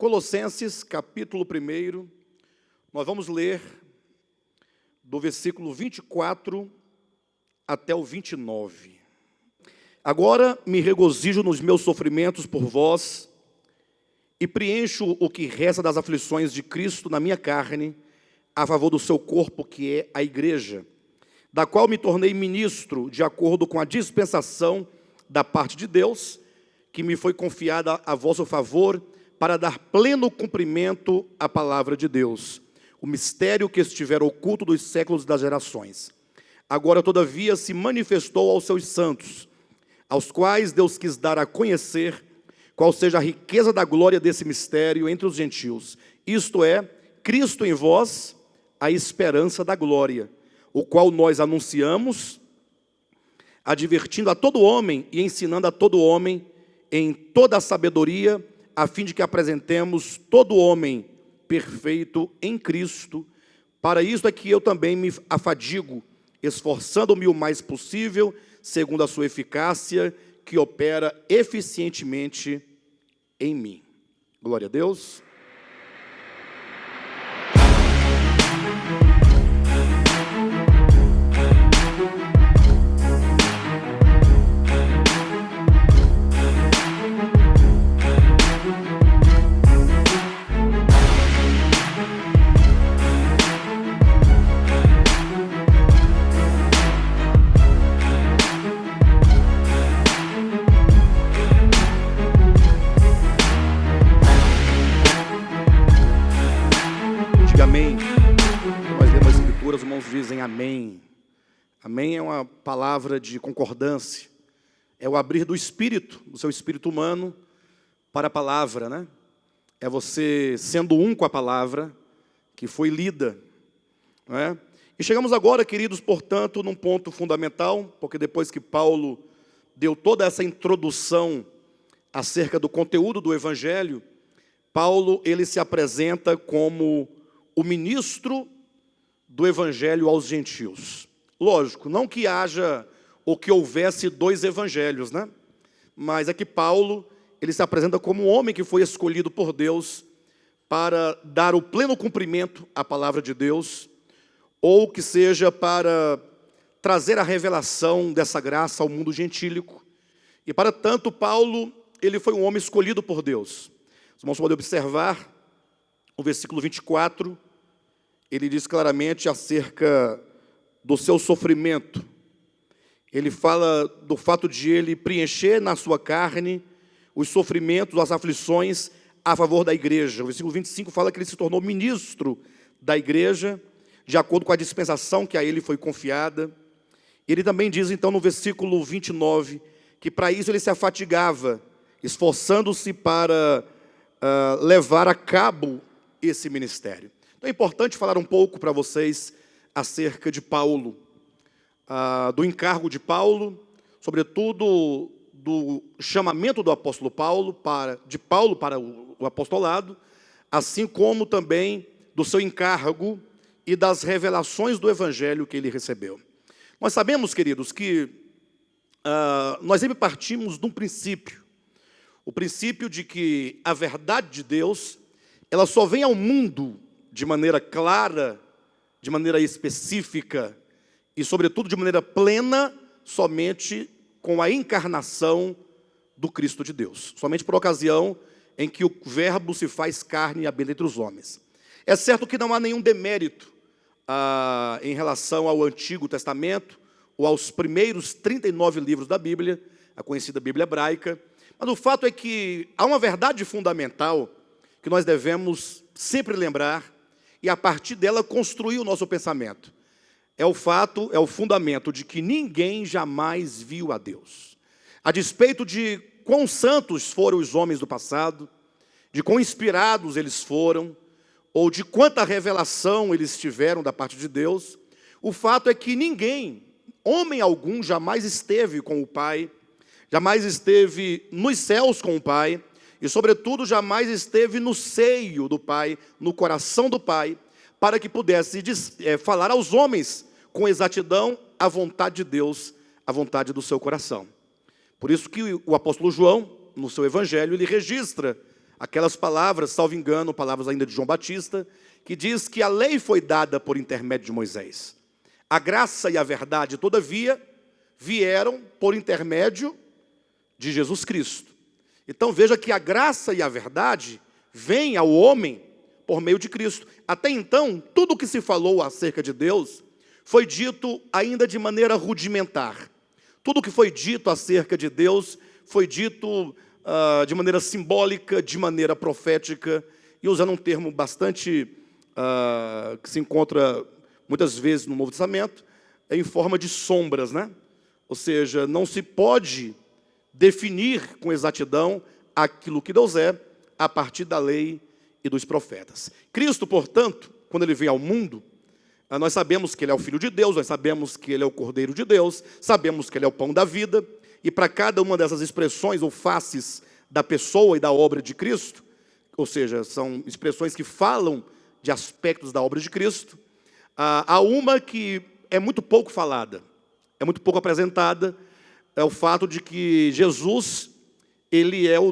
Colossenses, capítulo 1, nós vamos ler do versículo 24 até o 29. Agora me regozijo nos meus sofrimentos por vós e preencho o que resta das aflições de Cristo na minha carne, a favor do seu corpo, que é a igreja, da qual me tornei ministro, de acordo com a dispensação da parte de Deus, que me foi confiada a vosso favor, para dar pleno cumprimento à palavra de Deus, o mistério que estivera oculto dos séculos das gerações. Agora, todavia, se manifestou aos seus santos, aos quais Deus quis dar a conhecer qual seja a riqueza da glória desse mistério entre os gentios. Isto é, Cristo em vós, a esperança da glória, o qual nós anunciamos, advertindo a todo homem e ensinando a todo homem em toda a sabedoria, a fim de que apresentemos todo homem perfeito em Cristo. Para isso é que eu também me afadigo, esforçando-me o mais possível, segundo a sua eficácia, que opera eficientemente em mim. Glória a Deus. Amém. Nós lemos as escrituras, os irmãos dizem amém. Amém é uma palavra de concordância. É o abrir do espírito, do seu espírito humano, para a palavra, né? É você sendo um com a palavra que foi lida, não é? E chegamos agora, queridos, portanto, num ponto fundamental, porque depois que Paulo deu toda essa introdução acerca do conteúdo do Evangelho, Paulo, ele se apresenta como o ministro do Evangelho aos gentios. Lógico, não que haja ou que houvesse dois evangelhos, né? Mas é que Paulo, ele se apresenta como um homem que foi escolhido por Deus para dar o pleno cumprimento à palavra de Deus, ou que seja para trazer a revelação dessa graça ao mundo gentílico. E para tanto, Paulo, ele foi um homem escolhido por Deus. Os irmãos podem observar o versículo 24, ele diz claramente acerca do seu sofrimento. Ele fala do fato de ele preencher na sua carne os sofrimentos, as aflições a favor da igreja. O versículo 25 fala que ele se tornou ministro da igreja, de acordo com a dispensação que a ele foi confiada. Ele também diz então no versículo 29, que para isso ele se afatigava, esforçando-se para levar a cabo esse ministério. Então é importante falar um pouco para vocês acerca de Paulo, do encargo de Paulo, sobretudo do chamamento do apóstolo Paulo, de Paulo para o apostolado, assim como também do seu encargo e das revelações do evangelho que ele recebeu. Nós sabemos, queridos, que nós sempre partimos de um princípio, o princípio de que a verdade de Deus, ela só vem ao mundo de maneira clara, de maneira específica e, sobretudo, de maneira plena, somente com a encarnação do Cristo de Deus. Somente por ocasião em que o verbo se faz carne e habita entre os homens. É certo que não há nenhum demérito em relação ao Antigo Testamento ou aos primeiros 39 livros da Bíblia, a conhecida Bíblia hebraica, mas o fato é que há uma verdade fundamental que nós devemos sempre lembrar e a partir dela construir o nosso pensamento. É o fundamento de que ninguém jamais viu a Deus. A despeito de quão santos foram os homens do passado, de quão inspirados eles foram, ou de quanta revelação eles tiveram da parte de Deus, o fato é que ninguém, homem algum, jamais esteve com o Pai, jamais esteve nos céus com o Pai, e sobretudo jamais esteve no seio do Pai, no coração do Pai, para que pudesse falar aos homens com exatidão a vontade de Deus, a vontade do seu coração. Por isso que o apóstolo João, no seu evangelho, ele registra Aquelas palavras, salvo engano, palavras ainda de João Batista, que diz que a lei foi dada por intermédio de Moisés. A graça e a verdade, todavia, vieram por intermédio de Jesus Cristo. Então veja que a graça e a verdade vêm ao homem por meio de Cristo. Até então, tudo o que se falou acerca de Deus foi dito ainda de maneira rudimentar. Tudo o que foi dito acerca de Deus foi dito de maneira simbólica, de maneira profética, e usando um termo bastante que se encontra muitas vezes no Novo Testamento, em forma de sombras, né? Ou seja, não se pode definir com exatidão aquilo que Deus é a partir da lei e dos profetas. Cristo, portanto, quando ele veio ao mundo, nós sabemos que ele é o Filho de Deus, nós sabemos que ele é o Cordeiro de Deus, sabemos que ele é o pão da vida, e para cada uma dessas expressões ou faces da pessoa e da obra de Cristo, ou seja, são expressões que falam de aspectos da obra de Cristo, há uma que é muito pouco falada, é muito pouco apresentada, é o fato de que Jesus, ele é o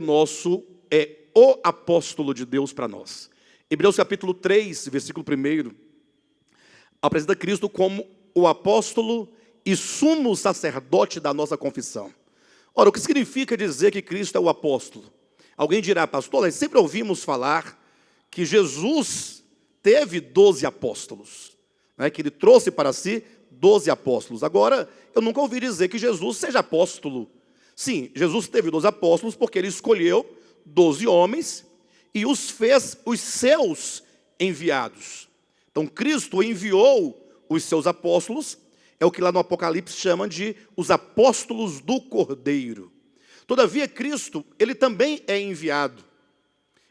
apóstolo de Deus para nós. Hebreus capítulo 3, versículo 1, apresenta Cristo como o apóstolo e sumo sacerdote da nossa confissão. Ora, o que significa dizer que Cristo é o apóstolo? Alguém dirá, pastor, nós sempre ouvimos falar que Jesus teve 12 apóstolos, né, que ele trouxe para si 12 apóstolos. Agora, eu nunca ouvi dizer que Jesus seja apóstolo. Sim, Jesus teve 12 apóstolos porque ele escolheu 12 homens e os fez os seus enviados. Então, Cristo enviou os seus apóstolos, é o que lá no Apocalipse chamam de os apóstolos do Cordeiro. Todavia, Cristo, ele também é enviado.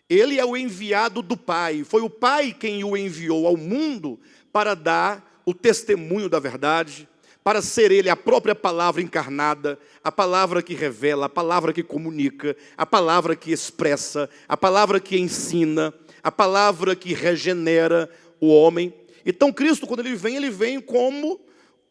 Ele é o enviado do Pai. Foi o Pai quem o enviou ao mundo para dar o testemunho da verdade, para ser ele a própria palavra encarnada, a palavra que revela, a palavra que comunica, a palavra que expressa, a palavra que ensina, a palavra que regenera o homem. Então Cristo, quando ele vem como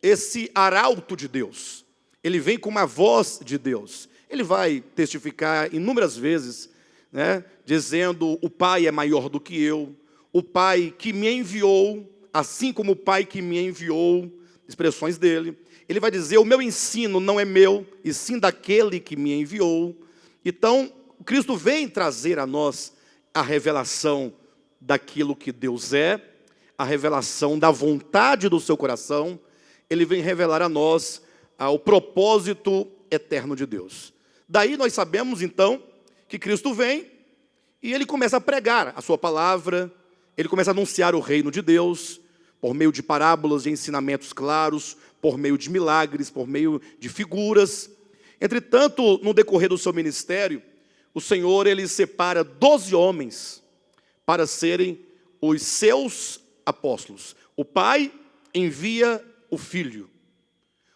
esse arauto de Deus. Ele vem com uma voz de Deus. Ele vai testificar inúmeras vezes, né, dizendo, o Pai é maior do que eu, o Pai que me enviou, assim como o Pai que me enviou, expressões dele. Ele vai dizer, o meu ensino não é meu, e sim daquele que me enviou. Então, Cristo vem trazer a nós a revelação daquilo que Deus é, a revelação da vontade do seu coração. Ele vem revelar a nós o propósito eterno de Deus. Daí nós sabemos, então, que Cristo vem e ele começa a pregar a sua palavra, ele começa a anunciar o reino de Deus, por meio de parábolas, de ensinamentos claros, por meio de milagres, por meio de figuras. Entretanto, no decorrer do seu ministério, o Senhor, ele separa 12 homens para serem os seus apóstolos. O Pai envia o Filho.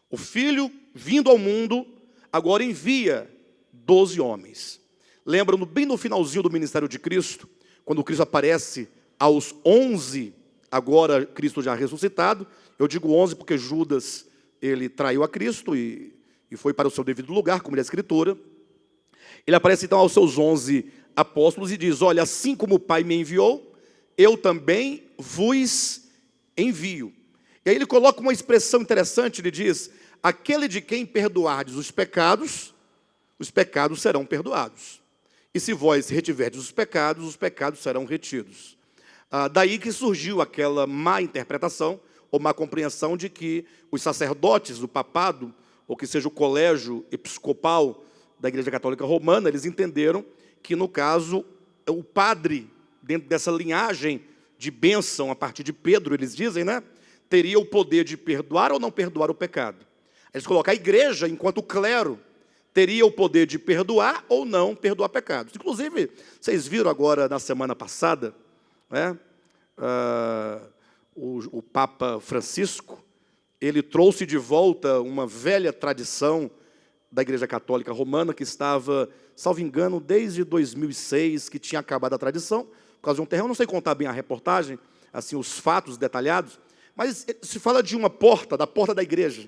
O Filho, vindo ao mundo, agora envia 12 homens. Lembram, bem no finalzinho do ministério de Cristo, quando Cristo aparece aos 11, agora Cristo já ressuscitado. Eu digo 11 porque Judas, ele traiu a Cristo e foi para o seu devido lugar, como diz a Escritura. Ele aparece então aos seus 11 apóstolos e diz, olha, assim como o Pai me enviou, eu também vos envio. E aí ele coloca uma expressão interessante, ele diz, aquele de quem perdoardes os pecados serão perdoados. E se vós retiverdes os pecados serão retidos. Daí que surgiu aquela má interpretação, ou má compreensão de que os sacerdotes do papado, ou que seja o colégio episcopal da Igreja Católica Romana, eles entenderam que, no caso, o padre, dentro dessa linhagem de bênção, a partir de Pedro, eles dizem, né, teria o poder de perdoar ou não perdoar o pecado. Eles colocam a igreja, enquanto o clero, teria o poder de perdoar ou não perdoar pecados. Inclusive, vocês viram agora, na semana passada, né, o Papa Francisco, ele trouxe de volta uma velha tradição da Igreja Católica Romana, que estava, salvo engano, desde 2006, que tinha acabado a tradição, por causa de um terreno. Eu não sei contar bem a reportagem, assim, os fatos detalhados, mas se fala de uma porta, da porta da igreja,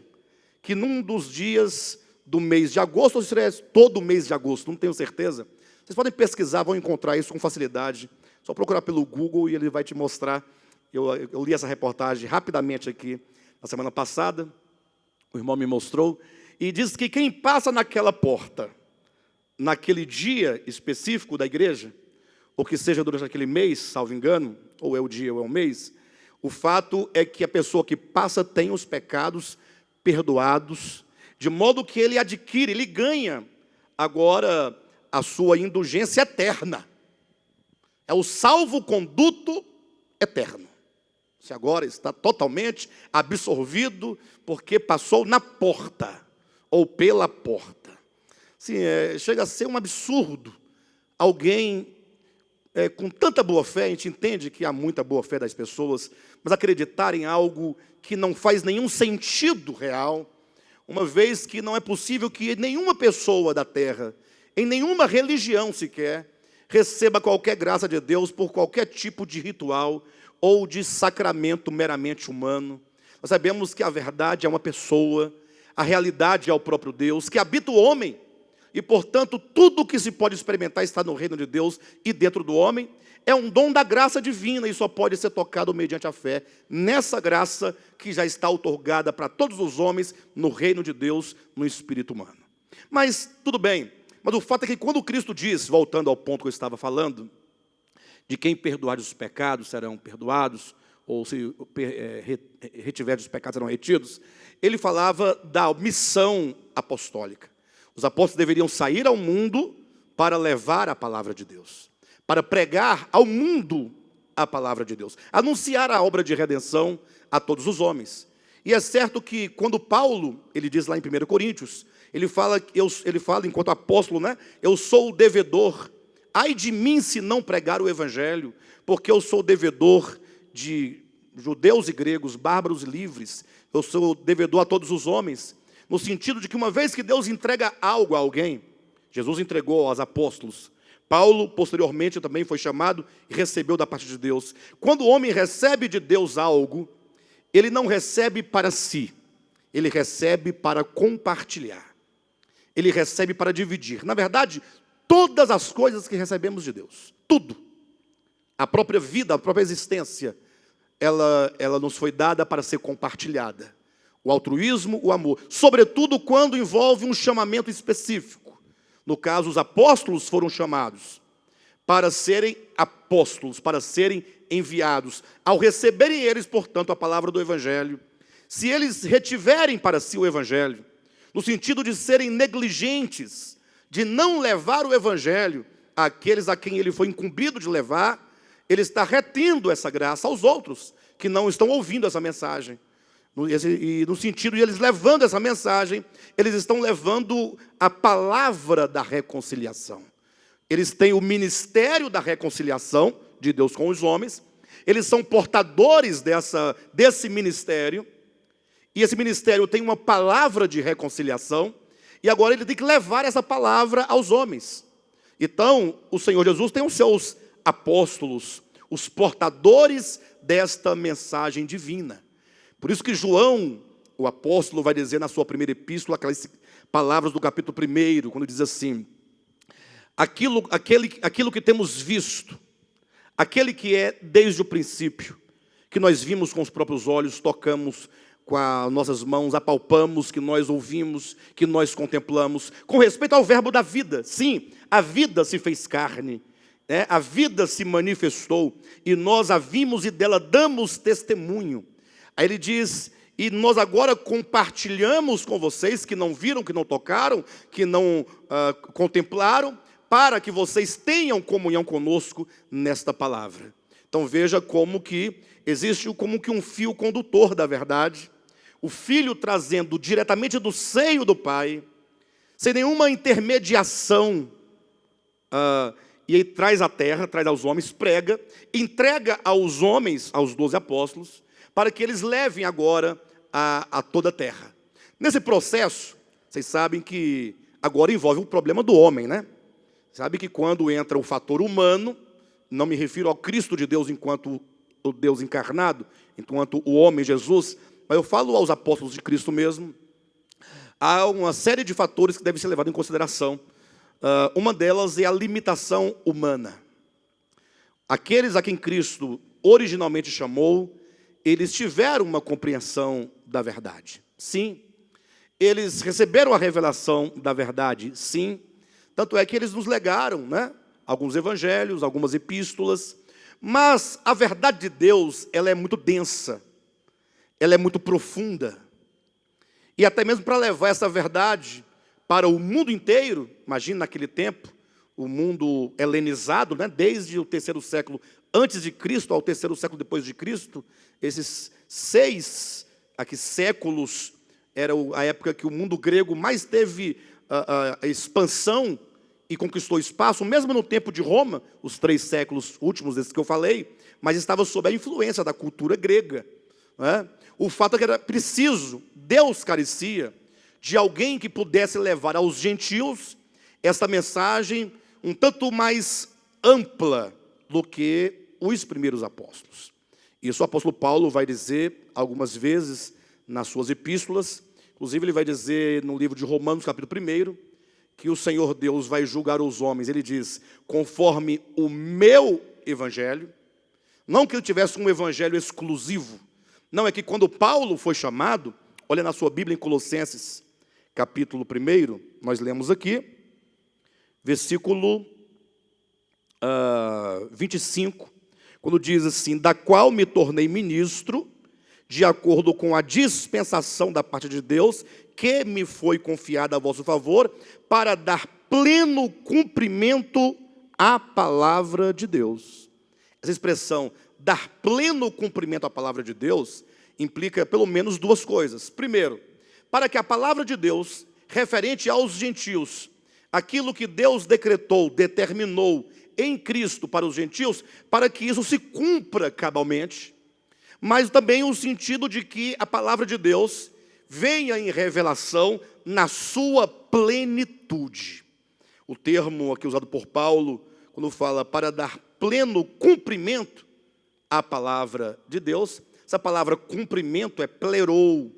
que num dos dias do mês de agosto, ou seja, todo mês de agosto, não tenho certeza, Vocês podem pesquisar, vão encontrar isso com facilidade. Só procurar pelo Google e ele vai te mostrar. Eu li essa reportagem rapidamente aqui na semana passada. O irmão me mostrou. E diz que quem passa naquela porta, naquele dia específico da igreja, ou que seja durante aquele mês, salvo engano, ou é o dia ou é o mês, o fato é que a pessoa que passa tem os pecados perdoados, de modo que ele adquire, ele ganha agora a sua indulgência eterna. É o salvo-conduto eterno. Você agora está totalmente absorvido porque passou na porta, ou pela porta. Sim, chega a ser um absurdo. Alguém com tanta boa fé, a gente entende que há muita boa fé das pessoas, mas acreditar em algo que não faz nenhum sentido real, uma vez que não é possível que nenhuma pessoa da terra, em nenhuma religião sequer, receba qualquer graça de Deus por qualquer tipo de ritual ou de sacramento meramente humano. Nós sabemos que a verdade é uma pessoa, a realidade é o próprio Deus, que habita o homem, e, portanto, tudo o que se pode experimentar está no reino de Deus e dentro do homem. É um dom da graça divina e só pode ser tocado mediante a fé nessa graça que já está outorgada para todos os homens no reino de Deus, no espírito humano. Mas, tudo bem. Mas o fato é que quando Cristo diz, voltando ao ponto que eu estava falando, de quem perdoar os pecados serão perdoados, ou se retiver os pecados serão retidos, ele falava da missão apostólica. Os apóstolos deveriam sair ao mundo para levar a palavra de Deus, para pregar ao mundo a palavra de Deus, anunciar a obra de redenção a todos os homens. E é certo que quando Paulo, ele diz lá em 1 Coríntios, ele fala enquanto apóstolo, né? Eu sou o devedor, ai de mim se não pregar o evangelho, porque eu sou devedor de judeus e gregos, bárbaros e livres, eu sou devedor a todos os homens, no sentido de que uma vez que Deus entrega algo a alguém, Jesus entregou aos apóstolos, Paulo posteriormente também foi chamado e recebeu da parte de Deus. Quando o homem recebe de Deus algo, ele não recebe para si, ele recebe para compartilhar, ele recebe para dividir. Na verdade, todas as coisas que recebemos de Deus, tudo, a própria vida, a própria existência, ela nos foi dada para ser compartilhada. O altruísmo, o amor, sobretudo quando envolve um chamamento específico. No caso, os apóstolos foram chamados para serem apóstolos, para serem enviados. Ao receberem eles, portanto, a palavra do evangelho, se eles retiverem para si o evangelho, no sentido de serem negligentes, de não levar o evangelho àqueles a quem ele foi incumbido de levar, ele está retendo essa graça aos outros que não estão ouvindo essa mensagem. E no sentido de eles levando essa mensagem, eles estão levando a palavra da reconciliação. Eles têm o ministério da reconciliação de Deus com os homens, eles são portadores desse ministério, e esse ministério tem uma palavra de reconciliação, e agora ele tem que levar essa palavra aos homens. Então, o Senhor Jesus tem os seus apóstolos, os portadores desta mensagem divina. Por isso que João, o apóstolo, vai dizer na sua primeira epístola, aquelas palavras do capítulo 1, quando diz assim, aquilo que temos visto, aquele que é desde o princípio, que nós vimos com os próprios olhos, tocamos com as nossas mãos, apalpamos, que nós ouvimos, que nós contemplamos, com respeito ao verbo da vida. Sim, a vida se fez carne, a vida se manifestou, e nós a vimos e dela damos testemunho. Aí ele diz, e nós agora compartilhamos com vocês que não viram, que não tocaram, que não contemplaram, para que vocês tenham comunhão conosco nesta palavra. Então veja como que existe como que um fio condutor da verdade, o Filho trazendo diretamente do seio do Pai, sem nenhuma intermediação, e aí traz à terra, traz aos homens, prega, entrega aos homens, aos 12 apóstolos, para que eles levem agora a toda a terra. Nesse processo, vocês sabem que agora envolve o problema do homem, né? Sabe que quando entra o fator humano, não me refiro ao Cristo de Deus enquanto o Deus encarnado, enquanto o homem Jesus, mas eu falo aos apóstolos de Cristo mesmo, há uma série de fatores que devem ser levados em consideração Uma delas é a limitação humana. Aqueles a quem Cristo originalmente chamou, eles tiveram uma compreensão da verdade. Sim. Eles receberam a revelação da verdade. Sim. Tanto é que eles nos legaram, né, alguns evangelhos, algumas epístolas. Mas a verdade de Deus, ela é muito densa. Ela é muito profunda. E até mesmo para levar essa verdade para o mundo inteiro, imagina naquele tempo, o mundo helenizado, né, desde o 3º século antes de Cristo ao 3º século depois de Cristo, esses 6 séculos era a época que o mundo grego mais teve a expansão e conquistou espaço, mesmo no tempo de Roma, os 3 séculos últimos desses que eu falei, mas estava sob a influência da cultura grega, né? O fato é que era preciso, Deus carecia de alguém que pudesse levar aos gentios essa mensagem um tanto mais ampla do que os primeiros apóstolos. Isso o apóstolo Paulo vai dizer algumas vezes nas suas epístolas, inclusive ele vai dizer no livro de Romanos, capítulo 1, que o Senhor Deus vai julgar os homens. Ele diz, conforme o meu evangelho, não que ele tivesse um evangelho exclusivo, não, é que quando Paulo foi chamado, olha na sua Bíblia em Colossenses, capítulo 1, nós lemos aqui, versículo 25, quando diz assim, da qual me tornei ministro, de acordo com a dispensação da parte de Deus, que me foi confiada a vosso favor, para dar pleno cumprimento à palavra de Deus. Essa expressão, dar pleno cumprimento à palavra de Deus, implica pelo menos 2 coisas. Primeiro, para que a palavra de Deus, referente aos gentios, aquilo que Deus decretou, determinou em Cristo para os gentios, para que isso se cumpra cabalmente, mas também o sentido de que a palavra de Deus venha em revelação na sua plenitude. O termo aqui usado por Paulo, quando fala para dar pleno cumprimento à palavra de Deus, essa palavra cumprimento é plerou,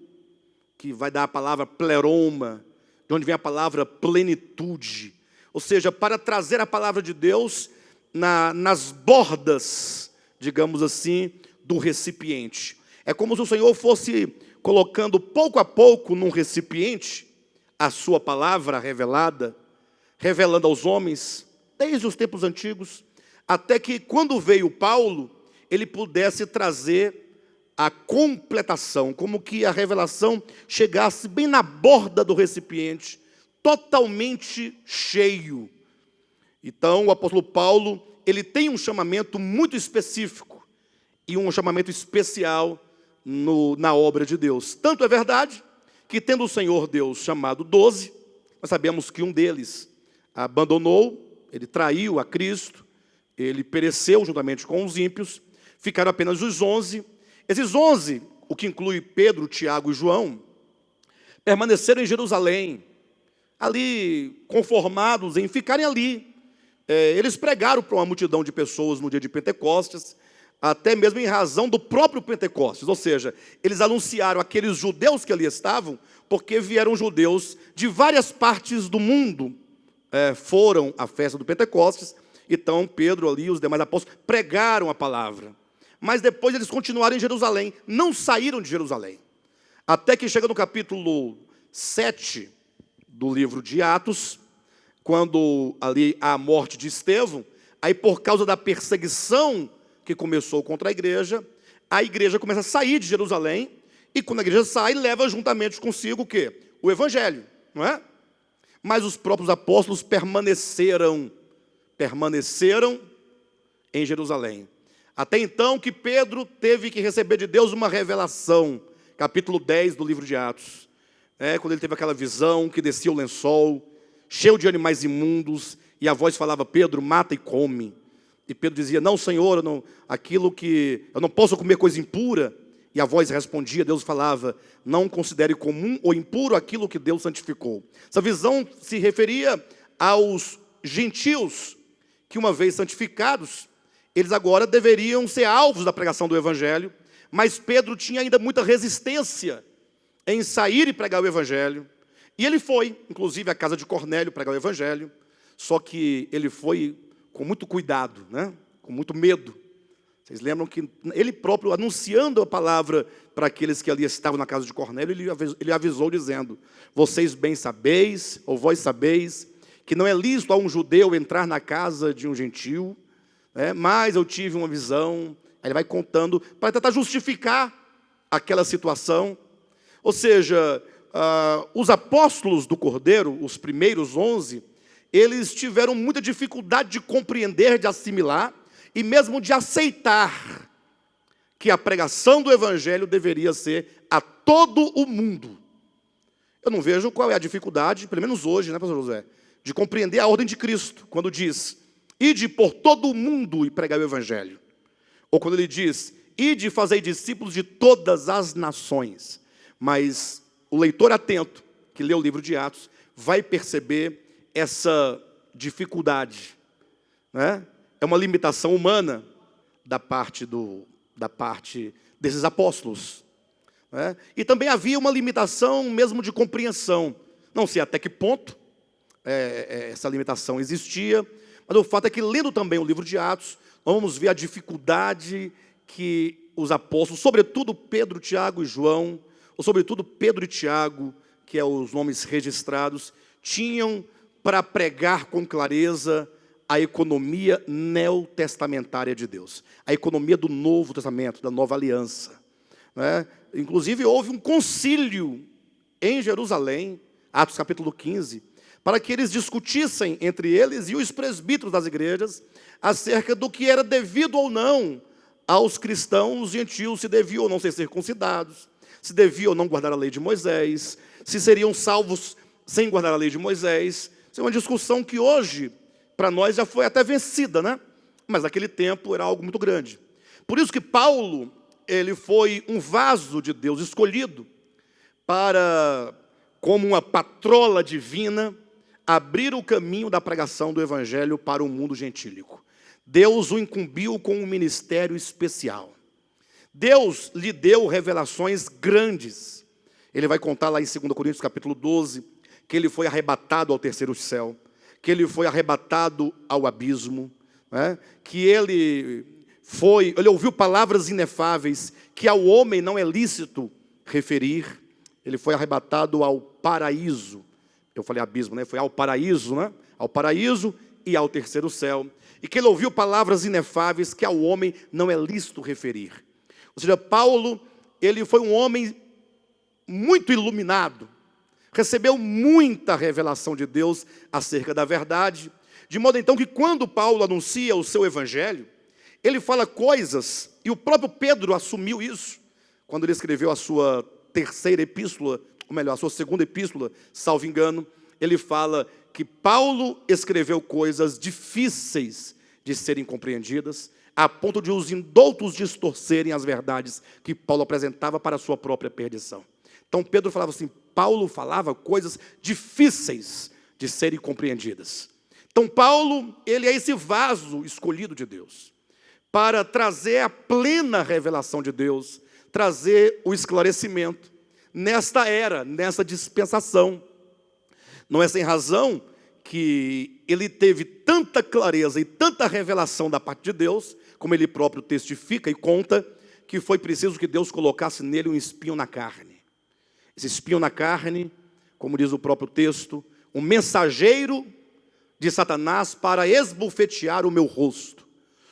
que vai dar a palavra pleroma, de onde vem a palavra plenitude. Ou seja, para trazer a palavra de Deus nas bordas, digamos assim, do recipiente. É como se o Senhor fosse colocando pouco a pouco num recipiente a sua palavra revelada, revelando aos homens, desde os tempos antigos, até que quando veio Paulo, ele pudesse trazer a completação, como que a revelação chegasse bem na borda do recipiente, totalmente cheio. Então, o apóstolo Paulo, ele tem um chamamento muito específico e um chamamento especial na obra de Deus. Tanto é verdade que, tendo o Senhor Deus chamado 12, nós sabemos que um deles abandonou, ele traiu a Cristo, ele pereceu juntamente com os ímpios, ficaram apenas os 11. Esses 11, o que inclui Pedro, Tiago e João, permaneceram em Jerusalém, ali conformados em ficarem ali. Eles pregaram para uma multidão de pessoas no dia de Pentecostes, até mesmo em razão do próprio Pentecostes, ou seja, eles anunciaram aqueles judeus que ali estavam, porque vieram judeus de várias partes do mundo, foram à festa do Pentecostes. Então Pedro ali e os demais apóstolos pregaram a palavra. Mas depois eles continuaram em Jerusalém, não saíram de Jerusalém. Até que chega no capítulo 7 do livro de Atos, quando ali há a morte de Estevão, aí por causa da perseguição que começou contra a igreja começa a sair de Jerusalém, e quando a igreja sai, leva juntamente consigo o quê? O evangelho, não é? Mas os próprios apóstolos permaneceram em Jerusalém. Até então que Pedro teve que receber de Deus uma revelação, capítulo 10 do livro de Atos, quando ele teve aquela visão que descia o lençol, cheio de animais imundos, e a voz falava, Pedro, mata e come. E Pedro dizia, não, Senhor, eu não posso comer coisa impura. E a voz respondia, Deus falava, não considere comum ou impuro aquilo que Deus santificou. Essa visão se referia aos gentios, que uma vez santificados, eles agora deveriam ser alvos da pregação do evangelho, mas Pedro tinha ainda muita resistência em sair e pregar o evangelho, e ele foi, inclusive, à casa de Cornélio pregar o evangelho, só que ele foi com muito cuidado, né? Com muito medo. Vocês lembram que ele próprio, anunciando a palavra para aqueles que ali estavam na casa de Cornélio, ele avisou dizendo: vocês bem sabeis, ou vós sabeis, que não é lícito a um judeu entrar na casa de um gentil, né? Mas eu tive uma visão. Aí ele vai contando para tentar justificar aquela situação. Ou seja, os apóstolos do Cordeiro, os primeiros 11, eles tiveram muita dificuldade de compreender, de assimilar e mesmo de aceitar que a pregação do Evangelho deveria ser a todo o mundo. Eu não vejo qual é a dificuldade, pelo menos hoje, né, pastor José, de compreender a ordem de Cristo, quando diz: ide por todo o mundo e pregai o Evangelho. Ou quando ele diz: ide e fazei discípulos de todas as nações. Mas o leitor atento, que lê o livro de Atos, vai perceber essa dificuldade, né? É uma limitação humana da parte desses apóstolos, né? E também havia uma limitação mesmo de compreensão. Não sei até que ponto essa limitação existia, mas o fato é que, lendo também o livro de Atos, nós vamos ver a dificuldade que os apóstolos, sobretudo Pedro, Tiago e João, ou sobretudo Pedro e Tiago, que é os nomes registrados, tinham para pregar com clareza a economia neotestamentária de Deus, a economia do Novo Testamento, da Nova Aliança, né? Inclusive houve um concílio em Jerusalém, Atos capítulo 15, para que eles discutissem entre eles e os presbíteros das igrejas acerca do que era devido ou não aos cristãos gentios, se deviam ou não ser circuncidados, se deviam ou não guardar a lei de Moisés, se seriam salvos sem guardar a lei de Moisés. Isso é uma discussão que hoje, para nós, já foi até vencida, né? Mas naquele tempo era algo muito grande. Por isso que Paulo, ele foi um vaso de Deus escolhido para, como uma patrola divina, abrir o caminho da pregação do Evangelho para o mundo gentílico. Deus o incumbiu com um ministério especial. Deus lhe deu revelações grandes. Ele vai contar lá em 2 Coríntios capítulo 12, que ele foi arrebatado ao terceiro céu, que ele foi arrebatado ao abismo, né? Que ele ouviu palavras inefáveis, que ao homem não é lícito referir. Ele foi arrebatado ao paraíso. Eu falei abismo, né? Foi ao paraíso, né? Ao paraíso e ao terceiro céu. E que ele ouviu palavras inefáveis que ao homem não é lícito referir. Ou seja, Paulo, ele foi um homem muito iluminado, recebeu muita revelação de Deus acerca da verdade, de modo então que quando Paulo anuncia o seu evangelho, ele fala coisas, e o próprio Pedro assumiu isso, quando ele escreveu a sua terceira epístola, ou melhor, a sua segunda epístola, salvo engano, ele fala que Paulo escreveu coisas difíceis de serem compreendidas, a ponto de os indoutos distorcerem as verdades que Paulo apresentava para a sua própria perdição. Então Pedro falava assim, Paulo falava coisas difíceis de serem compreendidas. Então Paulo, ele é esse vaso escolhido de Deus, para trazer a plena revelação de Deus, trazer o esclarecimento, nesta era, nessa dispensação. Não é sem razão que ele teve tanta clareza e tanta revelação da parte de Deus, como ele próprio testifica e conta, que foi preciso que Deus colocasse nele um espinho na carne. Esse espinho na carne, como diz o próprio texto, um mensageiro de Satanás para esbofetear o meu rosto.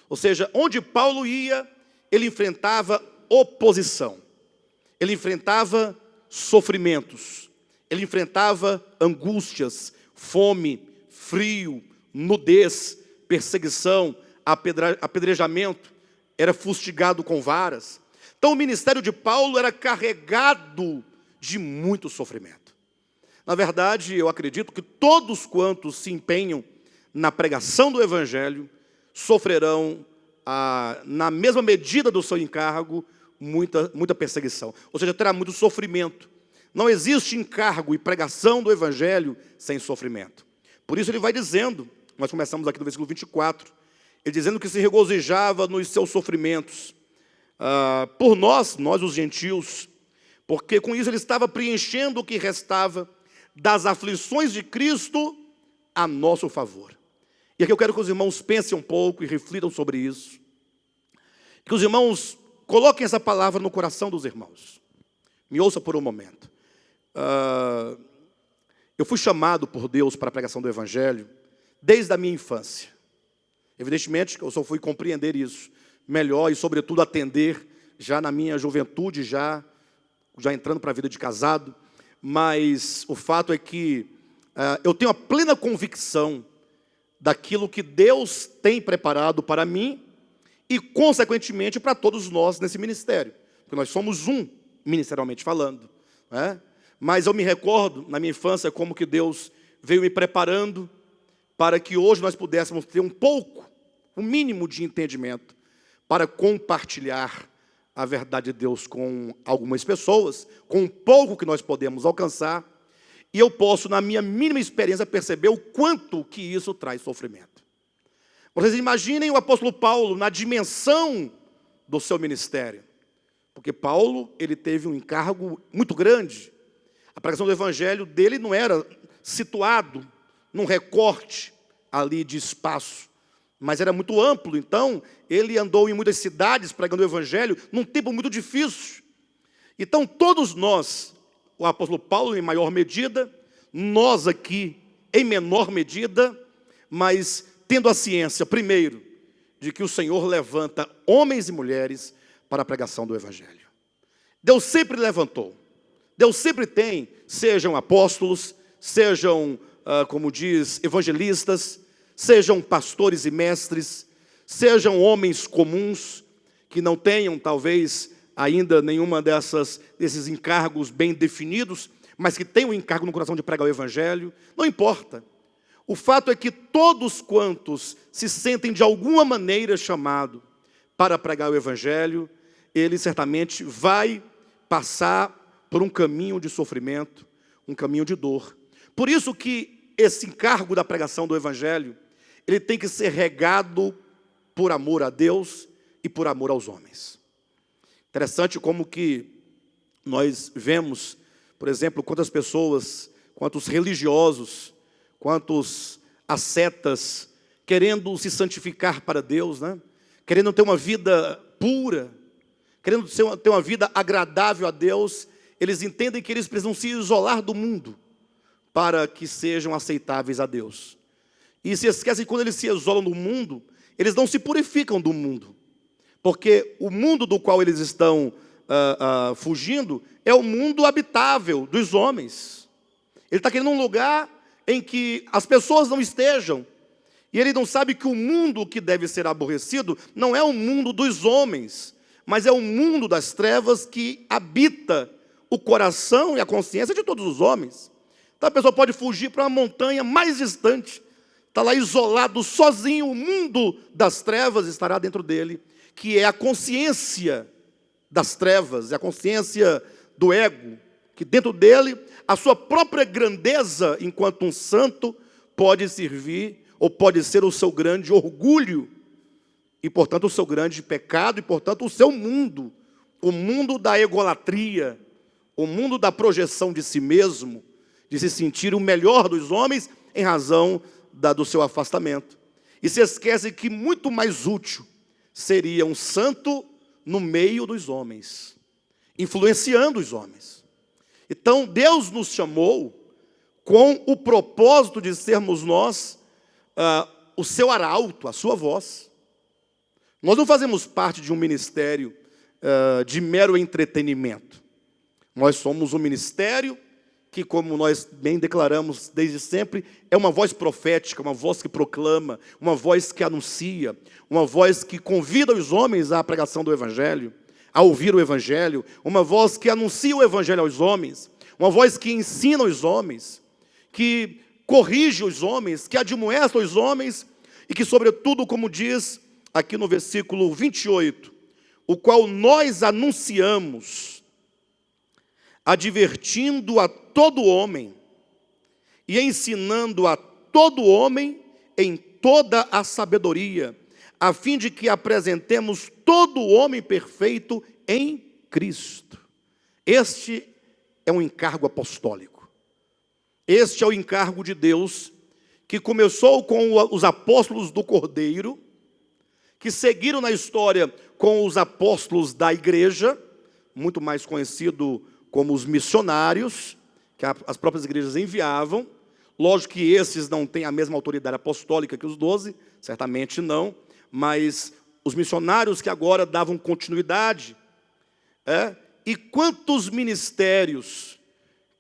Ou seja, onde Paulo ia, ele enfrentava oposição, ele enfrentava sofrimentos, ele enfrentava angústias, fome, frio, nudez, perseguição, apedrejamento, era fustigado com varas. Então o ministério de Paulo era carregado de muito sofrimento. Na verdade, eu acredito que todos quantos se empenham na pregação do Evangelho sofrerão, na mesma medida do seu encargo, muita perseguição. Ou seja, terá muito sofrimento. Não existe encargo e pregação do Evangelho sem sofrimento. Por isso ele vai dizendo, nós começamos aqui no versículo 24, ele dizendo que se regozijava nos seus sofrimentos, por nós os gentios, porque com isso ele estava preenchendo o que restava das aflições de Cristo a nosso favor. E aqui eu quero que os irmãos pensem um pouco e reflitam sobre isso. Que os irmãos coloquem essa palavra no coração dos irmãos. Me ouça por um momento. Eu fui chamado por Deus para a pregação do Evangelho desde a minha infância. Evidentemente que eu só fui compreender isso melhor e, sobretudo, atender já na minha juventude, já entrando para a vida de casado. Mas o fato é que eu tenho a plena convicção daquilo que Deus tem preparado para mim e, consequentemente, para todos nós nesse ministério. Porque nós somos um, ministerialmente falando, né? Mas eu me recordo, na minha infância, como que Deus veio me preparando para que hoje nós pudéssemos ter um mínimo de entendimento para compartilhar a verdade de Deus com algumas pessoas, com um pouco que nós podemos alcançar, e eu posso, na minha mínima experiência, perceber o quanto que isso traz sofrimento. Vocês imaginem o apóstolo Paulo na dimensão do seu ministério, porque Paulo, ele teve um encargo muito grande. A pregação do evangelho dele não era situado num recorte ali de espaço, mas era muito amplo. Então, ele andou em muitas cidades pregando o evangelho num tempo muito difícil. Então, todos nós, o apóstolo Paulo em maior medida, nós aqui em menor medida, mas tendo a ciência, primeiro, de que o Senhor levanta homens e mulheres para a pregação do evangelho. Deus sempre levantou. Deus sempre tem, sejam apóstolos, sejam, como diz, evangelistas, sejam pastores e mestres, sejam homens comuns, que não tenham, talvez, ainda nenhuma desses encargos bem definidos, mas que tenham o encargo no coração de pregar o evangelho, não importa. O fato é que todos quantos se sentem de alguma maneira chamados para pregar o evangelho, ele certamente vai passar por um caminho de sofrimento, um caminho de dor. Por isso que esse encargo da pregação do evangelho, ele tem que ser regado por amor a Deus e por amor aos homens. Interessante como que nós vemos, por exemplo, quantas pessoas, quantos religiosos, quantos ascetas, querendo se santificar para Deus, né? Querendo ter uma vida pura, querendo ter uma vida agradável a Deus, eles entendem que eles precisam se isolar do mundo para que sejam aceitáveis a Deus. E se esquecem que quando eles se isolam do mundo, eles não se purificam do mundo. Porque o mundo do qual eles estão fugindo é o mundo habitável dos homens. Ele está querendo um lugar em que as pessoas não estejam. E ele não sabe que o mundo que deve ser aborrecido não é o mundo dos homens, mas é o mundo das trevas que habita o coração e a consciência de todos os homens. Então a pessoa pode fugir para uma montanha mais distante, está lá isolado, sozinho, o mundo das trevas estará dentro dele, que é a consciência das trevas, é a consciência do ego, que dentro dele, a sua própria grandeza enquanto um santo pode servir, ou pode ser o seu grande orgulho, e portanto o seu grande pecado, e portanto o seu mundo, o mundo da egolatria, o mundo da projeção de si mesmo, de se sentir o melhor dos homens em razão do seu afastamento. E se esquece que muito mais útil seria um santo no meio dos homens, influenciando os homens. Então Deus nos chamou com o propósito de sermos nós o seu arauto, a sua voz. Nós não fazemos parte de um ministério de mero entretenimento. Nós somos um ministério que, como nós bem declaramos desde sempre, é uma voz profética, uma voz que proclama, uma voz que anuncia, uma voz que convida os homens à pregação do evangelho, a ouvir o evangelho, uma voz que anuncia o evangelho aos homens, uma voz que ensina os homens, que corrige os homens, que admoesta os homens e que, sobretudo, como diz aqui no versículo 28, o qual nós anunciamos, advertindo a todo homem e ensinando a todo homem em toda a sabedoria, a fim de que apresentemos todo homem perfeito em Cristo. Este é um encargo apostólico. Este é o encargo de Deus que começou com os apóstolos do Cordeiro, que seguiram na história com os apóstolos da igreja, muito mais conhecido como os missionários, que as próprias igrejas enviavam. Lógico que esses não têm a mesma autoridade apostólica que os 12, certamente não, mas os missionários que agora davam continuidade. E quantos ministérios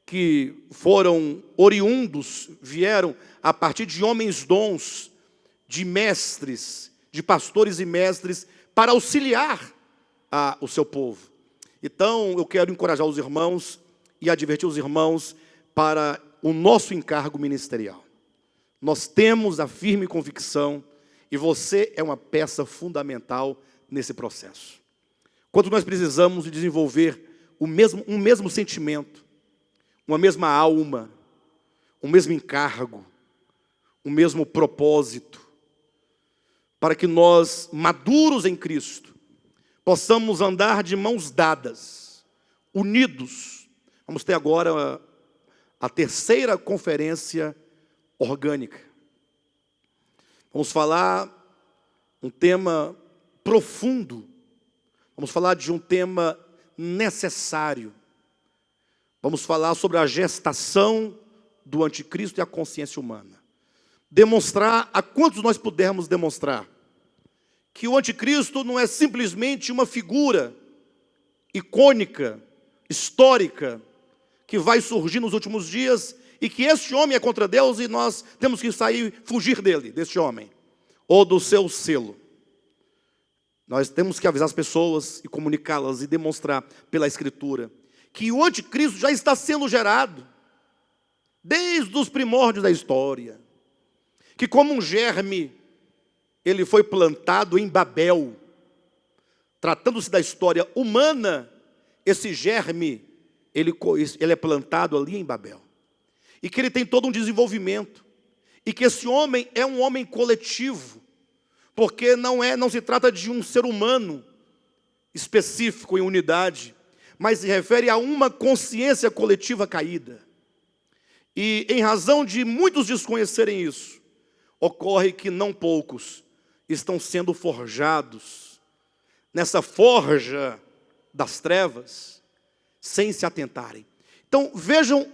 que foram oriundos, vieram a partir de homens dons, de mestres, de pastores e mestres, para auxiliar o seu povo. Então, eu quero encorajar os irmãos e advertir os irmãos para o nosso encargo ministerial. Nós temos a firme convicção, e você é uma peça fundamental nesse processo. Quanto nós precisamos de desenvolver um mesmo sentimento, uma mesma alma, um mesmo encargo, um mesmo propósito, para que nós, maduros em Cristo, possamos andar de mãos dadas, unidos. Vamos ter agora a terceira conferência orgânica. Vamos falar um tema profundo. Vamos falar de um tema necessário. Vamos falar sobre a gestação do anticristo e a consciência humana. Demonstrar, a quantos nós pudermos demonstrar, que o anticristo não é simplesmente uma figura icônica, histórica, que vai surgir nos últimos dias, e que este homem é contra Deus e nós temos que fugir dele, deste homem, ou do seu selo. Nós temos que avisar as pessoas e comunicá-las e demonstrar pela Escritura que o anticristo já está sendo gerado desde os primórdios da história, que como um germe ele foi plantado em Babel. Tratando-se da história humana, esse germe ele é plantado ali em Babel, e que ele tem todo um desenvolvimento, e que esse homem é um homem coletivo, porque não se trata de um ser humano específico em unidade, mas se refere a uma consciência coletiva caída. E em razão de muitos desconhecerem isso, ocorre que não poucos estão sendo forjados nessa forja das trevas, sem se atentarem. Então vejam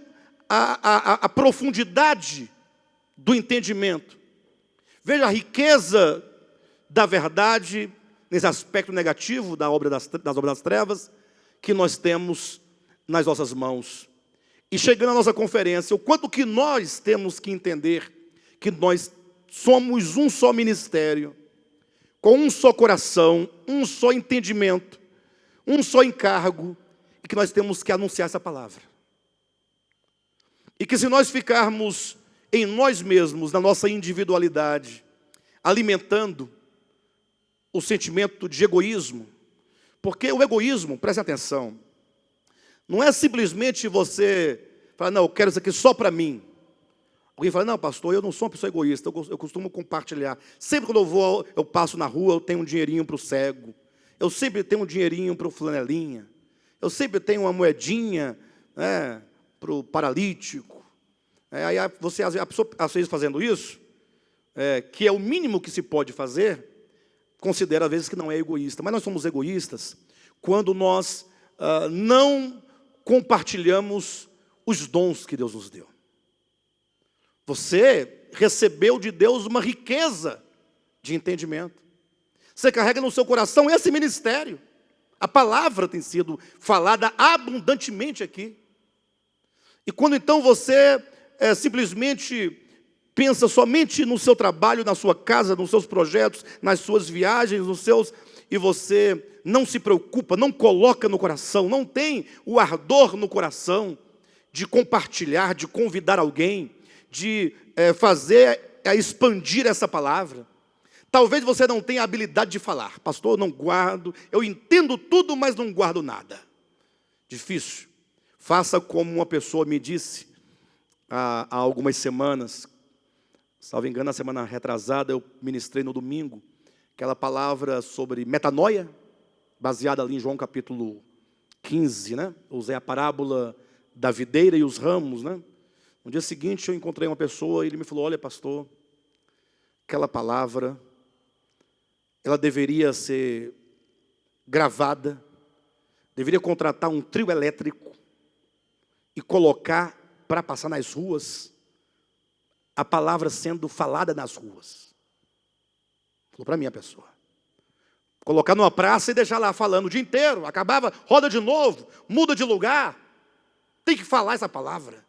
a profundidade do entendimento. Veja a riqueza da verdade, nesse aspecto negativo das obras das trevas, que nós temos nas nossas mãos. E chegando à nossa conferência, o quanto que nós temos que entender que nós somos um só ministério, com um só coração, um só entendimento, um só encargo, e que nós temos que anunciar essa palavra. E que se nós ficarmos em nós mesmos, na nossa individualidade, alimentando o sentimento de egoísmo, porque o egoísmo, preste atenção, não é simplesmente você falar, não, eu quero isso aqui só para mim. Alguém fala, não, pastor, eu não sou uma pessoa egoísta, eu costumo compartilhar. Sempre quando eu passo na rua, eu tenho um dinheirinho para o cego. Eu sempre tenho um dinheirinho para o flanelinha. Eu sempre tenho uma moedinha para o paralítico. Aí a pessoa, às vezes, fazendo isso, que é o mínimo que se pode fazer, considera, às vezes, que não é egoísta. Mas nós somos egoístas quando nós não compartilhamos os dons que Deus nos deu. Você recebeu de Deus uma riqueza de entendimento. Você carrega no seu coração esse ministério. A palavra tem sido falada abundantemente aqui. E quando então você simplesmente pensa somente no seu trabalho, na sua casa, nos seus projetos, nas suas viagens, e você não se preocupa, não coloca no coração, não tem o ardor no coração de compartilhar, de convidar alguém, de expandir essa palavra. Talvez você não tenha a habilidade de falar, pastor, eu não guardo, eu entendo tudo, mas não guardo nada. Difícil. Faça como uma pessoa me disse há algumas semanas, salvo engano, na semana retrasada, eu ministrei no domingo, aquela palavra sobre metanoia, baseada ali em João capítulo 15, né? Eu usei a parábola da videira e os ramos, né? No dia seguinte eu encontrei uma pessoa e ele me falou: olha, pastor, aquela palavra, ela deveria ser gravada, deveria contratar um trio elétrico e colocar para passar nas ruas, a palavra sendo falada nas ruas. Falou para mim a pessoa. Colocar numa praça e deixar lá falando o dia inteiro, acabava, roda de novo, muda de lugar. Tem que falar essa palavra.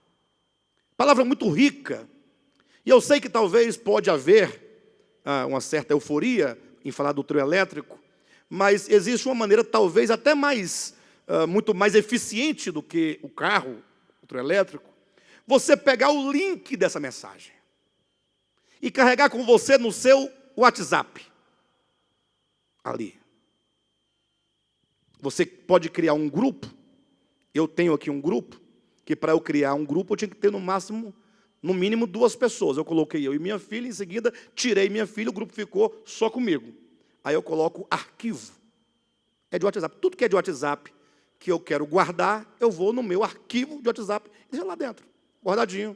Palavra muito rica. E eu sei que talvez pode haver uma certa euforia em falar do trio elétrico, mas existe uma maneira talvez até muito mais eficiente do que o carro, o trio elétrico, você pegar o link dessa mensagem e carregar com você no seu WhatsApp. Ali. Você pode criar um grupo. Eu tenho aqui um grupo, que para eu criar um grupo eu tinha que ter no mínimo 2 pessoas. Eu coloquei eu e minha filha, em seguida tirei minha filha, o grupo ficou só comigo. Aí eu coloco arquivo. É de WhatsApp. Tudo que é de WhatsApp que eu quero guardar, eu vou no meu arquivo de WhatsApp e deixa lá dentro, guardadinho.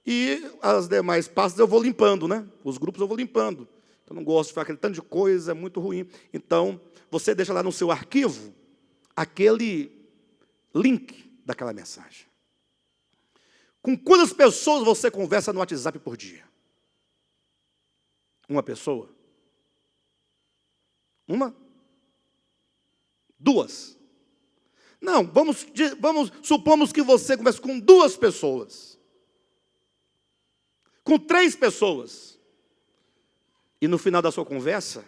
E as demais pastas eu vou limpando, né? Os grupos eu vou limpando. Eu não gosto de fazer aquele tanto de coisa, é muito ruim. Então, você deixa lá no seu arquivo aquele link daquela mensagem. Com quantas pessoas você conversa no WhatsApp por dia? Uma pessoa? Uma? 2? Não, supomos que você conversa com 2 pessoas. Com 3 pessoas. E no final da sua conversa,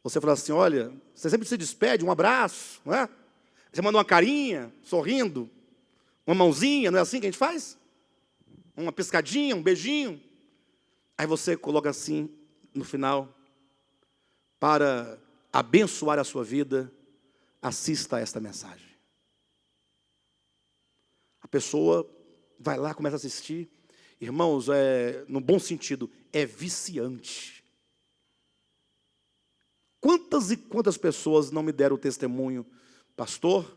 você fala assim: olha, você sempre se despede, um abraço, não é? Você manda uma carinha, sorrindo, uma mãozinha, não é assim que a gente faz? Uma piscadinha, um beijinho. Aí você coloca assim, no final, para abençoar a sua vida, assista a esta mensagem. A pessoa vai lá, começa a assistir. Irmãos, no bom sentido, é viciante. Quantas e quantas pessoas não me deram o testemunho: pastor,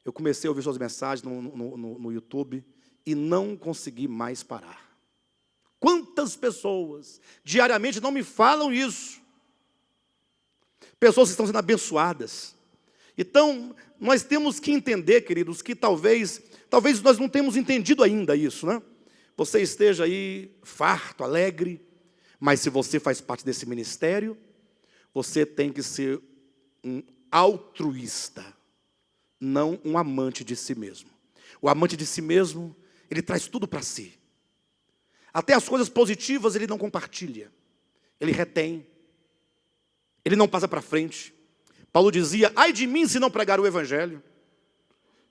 eu comecei a ouvir suas mensagens no YouTube e não consegui mais parar. Quantas pessoas diariamente não me falam isso? Pessoas que estão sendo abençoadas. Então, nós temos que entender, queridos, que talvez nós não tenhamos entendido ainda isso, né? Você esteja aí farto, alegre, mas se você faz parte desse ministério, você tem que ser um altruísta, não um amante de si mesmo. O amante de si mesmo, ele traz tudo para si. Até as coisas positivas ele não compartilha. Ele retém. Ele não passa para frente. Paulo dizia: ai de mim se não pregar o evangelho.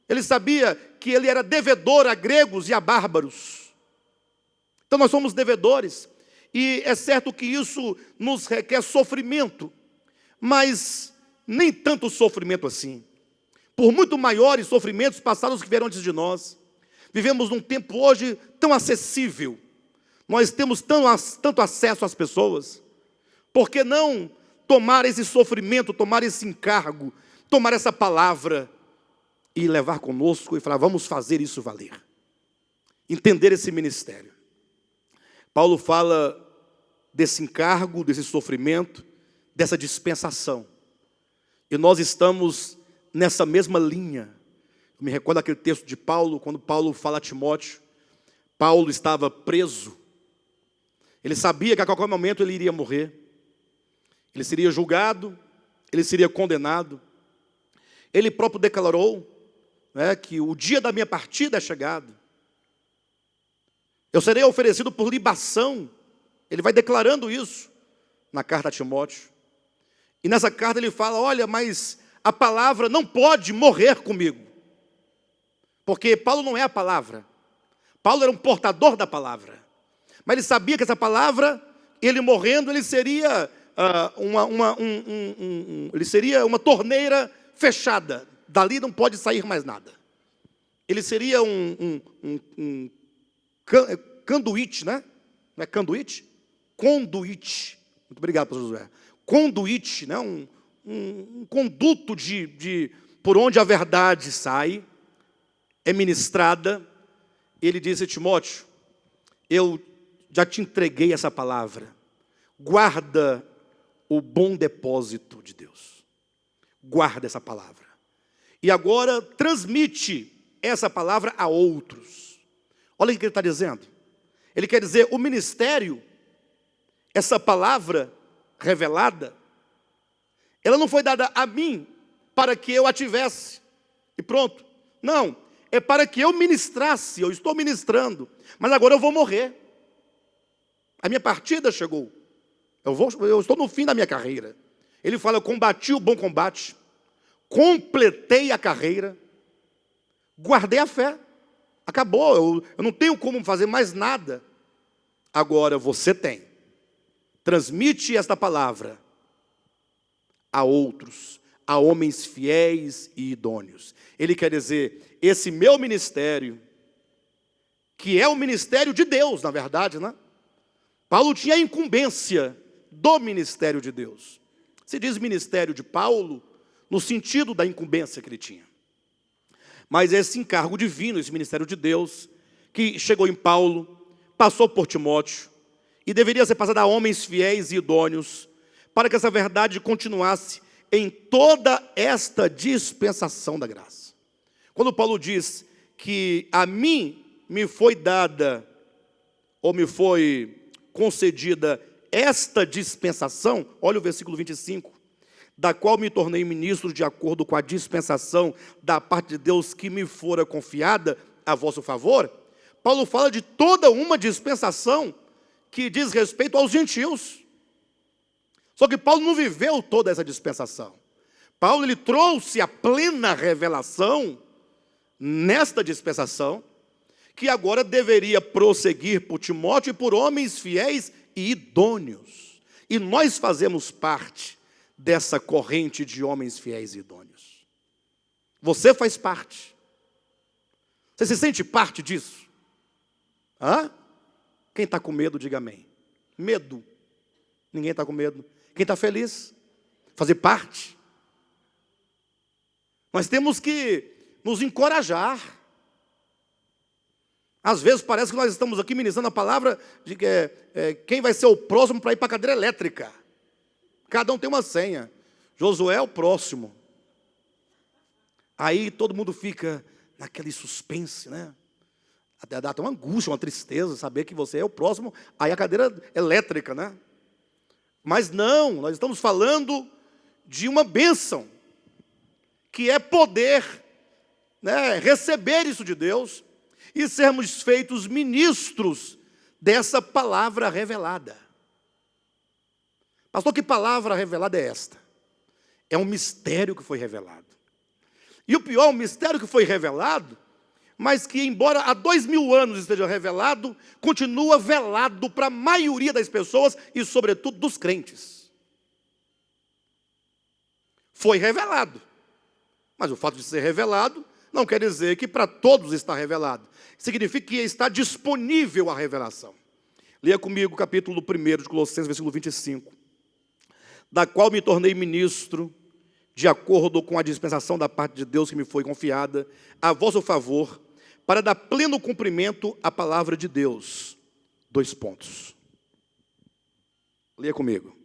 Ele sabia que ele era devedor a gregos e a bárbaros. Então nós somos devedores. E é certo que isso nos requer sofrimento, mas nem tanto sofrimento assim. Por muito maiores sofrimentos passaram os que vieram antes de nós. Vivemos num tempo hoje tão acessível. Nós temos tanto acesso às pessoas. Por que não tomar esse sofrimento, tomar esse encargo, tomar essa palavra e levar conosco e falar: vamos fazer isso valer. Entender esse ministério. Paulo fala desse encargo, desse sofrimento, dessa dispensação. E nós estamos nessa mesma linha. Eu me recordo daquele texto de Paulo, quando Paulo fala a Timóteo. Paulo estava preso. Ele sabia que a qualquer momento ele iria morrer. Ele seria julgado, ele seria condenado. Ele próprio declarou, né, que o dia da minha partida é chegado. Eu serei oferecido por libação. Ele vai declarando isso na carta a Timóteo. E nessa carta ele fala: olha, mas a palavra não pode morrer comigo. Porque Paulo não é a palavra. Paulo era um portador da palavra. Mas ele sabia que essa palavra, ele morrendo, ele seria uma torneira fechada. Dali não pode sair mais nada. Ele seria canduíte, né? Não é canduíte? Conduíte. Muito obrigado, pastor Josué. Conduíte, né? Um conduto por onde a verdade sai, é ministrada, ele disse: Timóteo, eu já te entreguei essa palavra, guarda o bom depósito de Deus, guarda essa palavra, e agora transmite essa palavra a outros. Olha o que ele está dizendo. Ele quer dizer, o ministério, essa palavra revelada, ela não foi dada a mim para que eu a tivesse e pronto. Não, é para que eu ministrasse. Eu estou ministrando, mas agora eu vou morrer. A minha partida chegou. Eu estou no fim da minha carreira. Ele fala: combati o bom combate, completei a carreira, guardei a fé. Acabou, eu não tenho como fazer mais nada. Agora você tem. Transmite esta palavra a outros, a homens fiéis e idôneos. Ele quer dizer, esse meu ministério, que é o ministério de Deus, na verdade, né? Paulo tinha a incumbência do ministério de Deus. Se diz ministério de Paulo, no sentido da incumbência que ele tinha. Mas esse encargo divino, esse ministério de Deus, que chegou em Paulo, passou por Timóteo, e deveria ser passado a homens fiéis e idôneos, para que essa verdade continuasse em toda esta dispensação da graça. Quando Paulo diz que a mim me foi dada, ou me foi concedida esta dispensação, olha o versículo 25, da qual me tornei ministro de acordo com a dispensação da parte de Deus que me fora confiada a vosso favor. Paulo fala de toda uma dispensação que diz respeito aos gentios. Só que Paulo não viveu toda essa dispensação. Paulo, ele trouxe a plena revelação nesta dispensação, que agora deveria prosseguir por Timóteo e por homens fiéis e idôneos. E nós fazemos parte dessa corrente de homens fiéis e idôneos. Você faz parte. Você se sente parte disso? Hã? Quem está com medo, diga amém. Medo. Ninguém está com medo. Quem está feliz? Fazer parte. Nós temos que nos encorajar. Às vezes parece que nós estamos aqui ministrando a palavra de que quem vai ser o próximo para ir para a cadeira elétrica. Cada um tem uma senha. Josué é o próximo. Aí todo mundo fica naquele suspense, né? Até dá até uma angústia, uma tristeza, saber que você é o próximo. Aí a cadeira elétrica, né? Mas não, nós estamos falando de uma bênção, que é poder, né, receber isso de Deus e sermos feitos ministros dessa palavra revelada. Pastor, que palavra revelada é esta? É um mistério que foi revelado. E o pior, um mistério que foi revelado, mas que, embora há 2000 anos esteja revelado, continua velado para a maioria das pessoas e, sobretudo, dos crentes. Foi revelado. Mas o fato de ser revelado não quer dizer que para todos está revelado. Significa que está disponível a revelação. Leia comigo o capítulo 1 de Colossenses, versículo 25. Da qual me tornei ministro, de acordo com a dispensação da parte de Deus que me foi confiada, a vosso favor, para dar pleno cumprimento à palavra de Deus. 2 pontos. Leia comigo.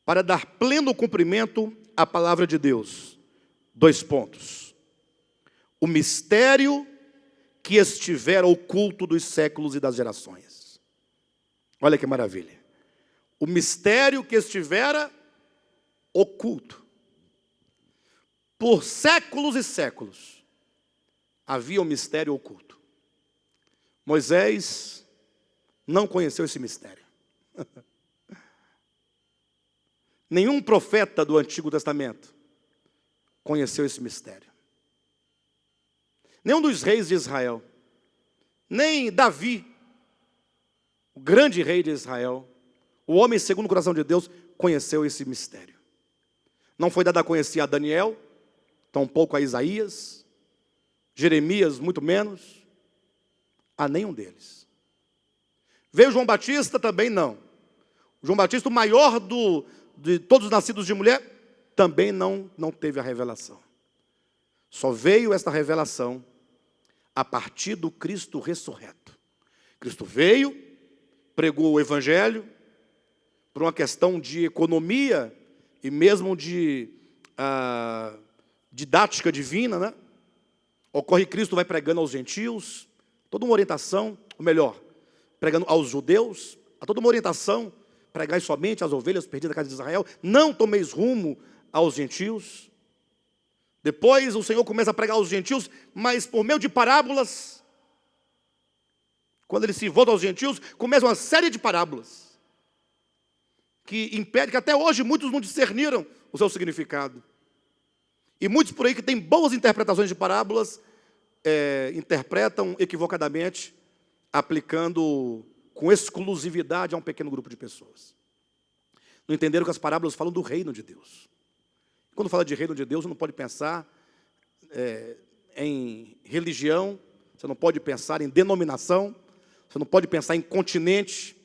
Para dar pleno cumprimento à palavra de Deus. 2 pontos. O mistério que estiver oculto dos séculos e das gerações. Olha que maravilha. O mistério que estivera oculto. Por séculos e séculos havia um mistério oculto. Moisés não conheceu esse mistério. Nenhum profeta do Antigo Testamento conheceu esse mistério. Nenhum dos reis de Israel, nem Davi, o grande rei de Israel, o homem segundo o coração de Deus, conheceu esse mistério. Não foi dado a conhecer a Daniel, tampouco a Isaías, Jeremias muito menos, a nenhum deles. Veio João Batista, também não. João Batista, o maior de todos os nascidos de mulher, também não teve a revelação. Só veio esta revelação a partir do Cristo ressurreto. Cristo veio, pregou o Evangelho, por uma questão de economia e mesmo de didática divina, né? Ocorre que Cristo vai pregando aos gentios, toda uma orientação, ou melhor, pregando aos judeus, a toda uma orientação, pregai somente as ovelhas perdidas da casa de Israel, não tomeis rumo aos gentios. Depois o Senhor começa a pregar aos gentios, mas por meio de parábolas. Quando ele se volta aos gentios, começa uma série de parábolas, que impede, que até hoje muitos não discerniram o seu significado. E muitos por aí que têm boas interpretações de parábolas, interpretam equivocadamente, aplicando com exclusividade a um pequeno grupo de pessoas. Não entenderam que as parábolas falam do reino de Deus. Quando fala de reino de Deus, você não pode pensar em religião, você não pode pensar em denominação, você não pode pensar em continente,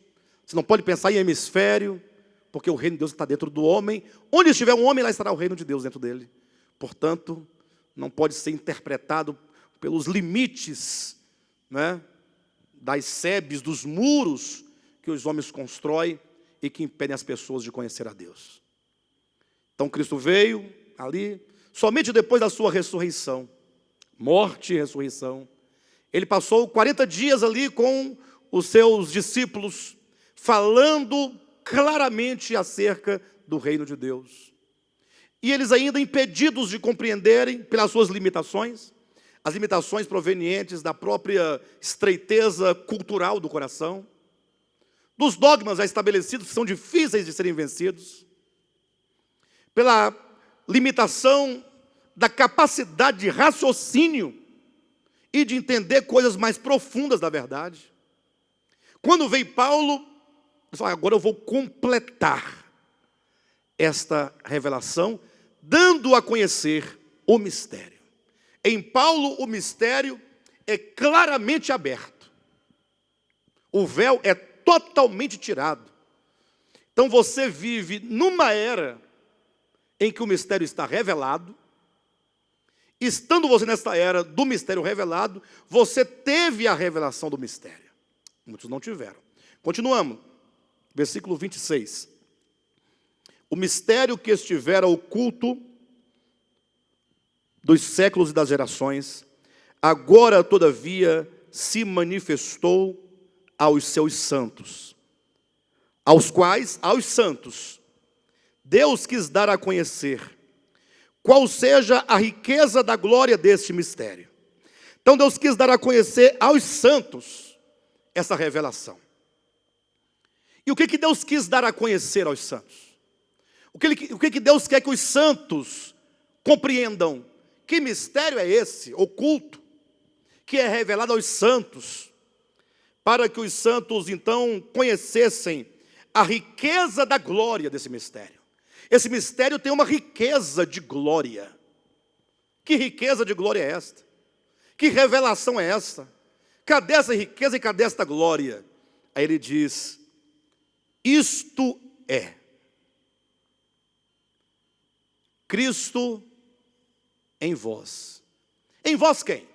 você não pode pensar em hemisfério, porque o reino de Deus está dentro do homem. Onde estiver um homem, lá estará o reino de Deus dentro dele. Portanto, não pode ser interpretado pelos limites, né, das sebes, dos muros que os homens constroem e que impedem as pessoas de conhecer a Deus. Então Cristo veio ali, somente depois da sua ressurreição, morte e ressurreição, ele passou 40 dias ali com os seus discípulos, falando claramente acerca do reino de Deus. E eles ainda impedidos de compreenderem pelas suas limitações, as limitações provenientes da própria estreiteza cultural do coração, dos dogmas já estabelecidos que são difíceis de serem vencidos, pela limitação da capacidade de raciocínio e de entender coisas mais profundas da verdade. Quando veio Paulo, ele falou, agora eu vou completar esta revelação, dando a conhecer o mistério. Em Paulo, o mistério é claramente aberto. O véu é totalmente tirado. Então você vive numa era em que o mistério está revelado. Estando você nessa era do mistério revelado, você teve a revelação do mistério. Muitos não tiveram. Continuamos. Versículo 26. O mistério que estivera oculto dos séculos e das gerações, agora, todavia, se manifestou aos seus santos, aos quais, aos santos, Deus quis dar a conhecer qual seja a riqueza da glória deste mistério. Então Deus quis dar a conhecer aos santos essa revelação. E o que Deus quis dar a conhecer aos santos? O que Deus quer que os santos compreendam? Que mistério é esse, oculto, que é revelado aos santos, para que os santos então conhecessem a riqueza da glória desse mistério. Esse mistério tem uma riqueza de glória. Que riqueza de glória é esta? Que revelação é essa? Cadê essa riqueza e cadê esta glória? Aí ele diz, isto é Cristo em vós. Em vós quem?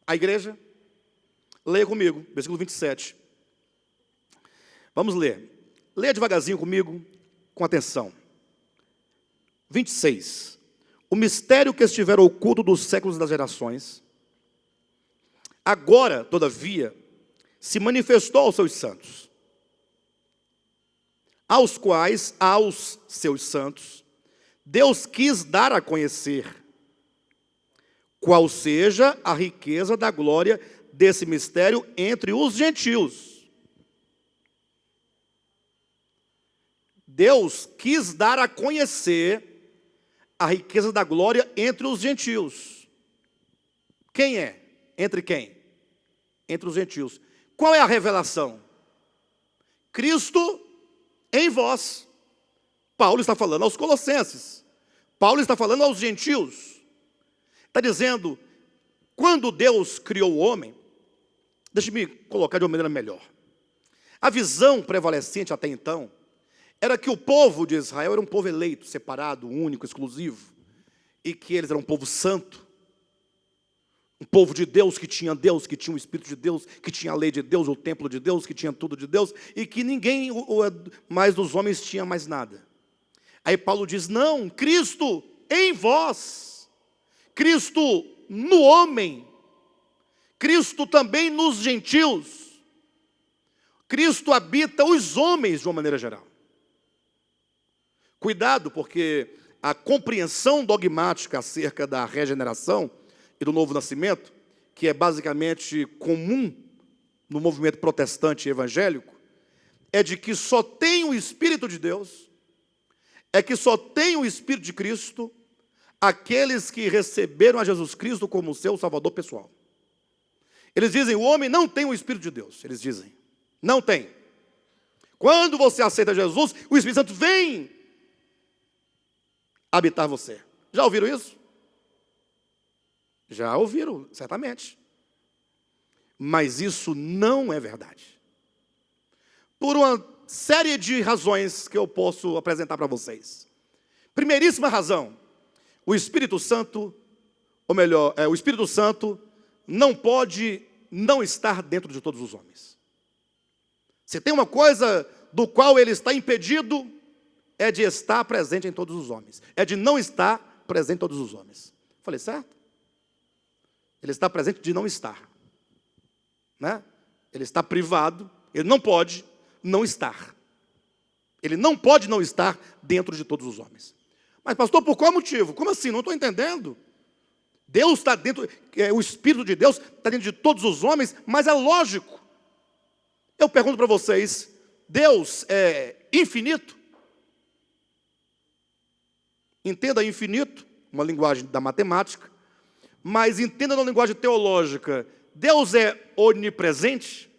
A igreja? Leia comigo, versículo 27. Vamos ler. Leia devagarzinho comigo, com atenção. 26. O mistério que estiver oculto dos séculos e das gerações, agora, todavia, se manifestou aos seus santos, aos quais, aos seus santos, Deus quis dar a conhecer qual seja a riqueza da glória desse mistério entre os gentios. Deus quis dar a conhecer a riqueza da glória entre os gentios. Quem é? Entre quem? Entre os gentios. Qual é a revelação? Cristo em vós. Paulo está falando aos colossenses. Paulo está falando aos gentios. Está dizendo, quando Deus criou o homem, deixe-me colocar de uma maneira melhor. A visão prevalecente até então era que o povo de Israel era um povo eleito, separado, único, exclusivo, e que eles eram um povo santo. Um povo de Deus, que tinha o Espírito de Deus, que tinha a lei de Deus, o templo de Deus, que tinha tudo de Deus, e que ninguém mais dos homens tinha mais nada. Aí Paulo diz, não, Cristo em vós, Cristo no homem, Cristo também nos gentios, Cristo habita os homens de uma maneira geral. Cuidado, porque a compreensão dogmática acerca da regeneração e do novo nascimento, que é basicamente comum no movimento protestante e evangélico, é de que só tem o Espírito de Deus, é que só tem o Espírito de Cristo aqueles que receberam a Jesus Cristo como seu Salvador pessoal. Eles dizem, o homem não tem o Espírito de Deus. Eles dizem, não tem. Quando você aceita Jesus, o Espírito Santo vem habitar você. Já ouviram isso? Já ouviram, certamente. Mas isso não é verdade. Por uma série de razões que eu posso apresentar para vocês. Primeiríssima razão, o Espírito Santo, ou melhor, o Espírito Santo não pode não estar dentro de todos os homens. Se tem uma coisa do qual ele está impedido, é de estar presente em todos os homens. É de não estar presente em todos os homens. Falei certo? Ele está presente de não estar. Né? Ele está privado, ele não pode não estar. Ele não pode não estar dentro de todos os homens. Mas pastor, por qual motivo? Como assim? Não estou entendendo. Deus está dentro, o Espírito de Deus está dentro de todos os homens, mas é lógico. Eu pergunto para vocês, Deus é infinito? Entenda infinito, uma linguagem da matemática, mas entenda na linguagem teológica, Deus é onipresente?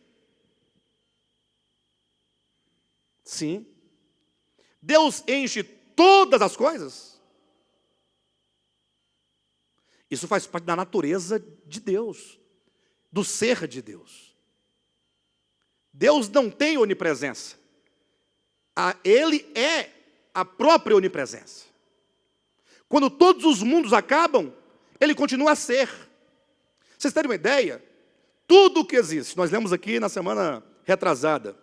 Sim. Deus enche todas as coisas? Isso faz parte da natureza de Deus, do ser de Deus. Deus não tem onipresença. Ele é a própria onipresença. Quando todos os mundos acabam, ele continua a ser. Vocês terem uma ideia? Tudo o que existe, nós lemos aqui na semana retrasada,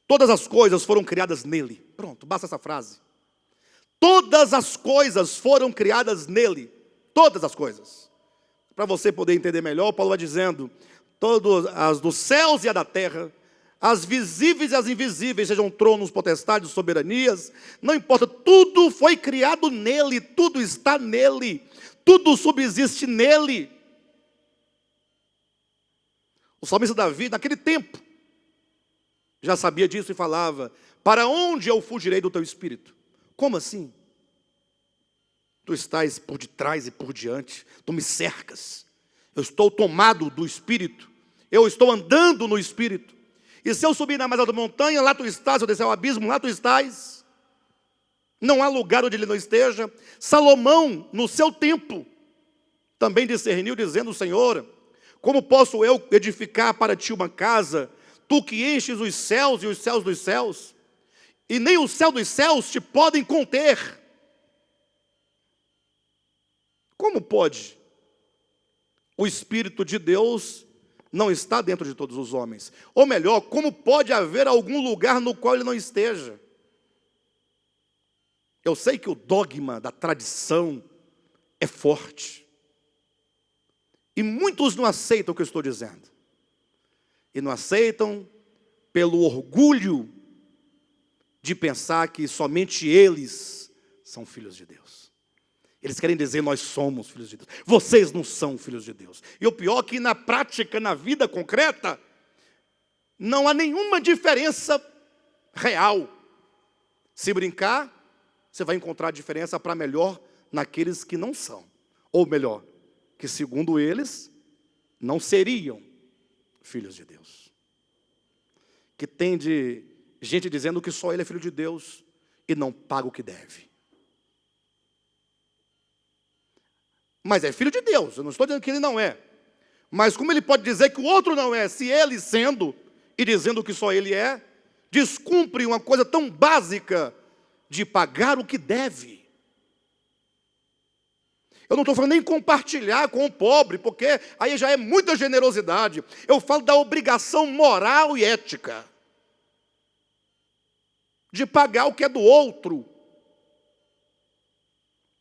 todas as coisas foram criadas nele. Pronto, basta essa frase. Todas as coisas foram criadas nele. Todas as coisas. Para você poder entender melhor, Paulo vai dizendo, todas as dos céus e a da terra, as visíveis e as invisíveis, sejam tronos, potestades, soberanias, não importa, tudo foi criado nele, tudo está nele, tudo subsiste nele. O salmista Davi, naquele tempo, já sabia disso e falava, para onde eu fugirei do teu espírito? Como assim? Tu estás por detrás e por diante, tu me cercas, eu estou tomado do Espírito, eu estou andando no Espírito, e se eu subir na mais alta montanha, lá tu estás, se eu descer ao abismo, lá tu estás, não há lugar onde ele não esteja. Salomão, no seu tempo, também discerniu, dizendo, Senhor, como posso eu edificar para ti uma casa, tu que enches os céus e os céus dos céus, e nem o céu dos céus te podem conter. Como pode o Espírito de Deus não estar dentro de todos os homens? Ou melhor, como pode haver algum lugar no qual ele não esteja? Eu sei que o dogma da tradição é forte. E muitos não aceitam o que eu estou dizendo. E não aceitam pelo orgulho de pensar que somente eles são filhos de Deus. Eles querem dizer, nós somos filhos de Deus. Vocês não são filhos de Deus. E o pior é que na prática, na vida concreta, não há nenhuma diferença real. Se brincar, você vai encontrar diferença para melhor naqueles que não são. Ou melhor, que segundo eles, não seriam filhos de Deus. Que tem de gente dizendo que só ele é filho de Deus e não paga o que deve. Mas é filho de Deus, eu não estou dizendo que ele não é. Mas como ele pode dizer que o outro não é, se ele sendo e dizendo que só ele é, descumpre uma coisa tão básica de pagar o que deve. Eu não estou falando nem compartilhar com o pobre, porque aí já é muita generosidade. Eu falo da obrigação moral e ética de pagar o que é do outro.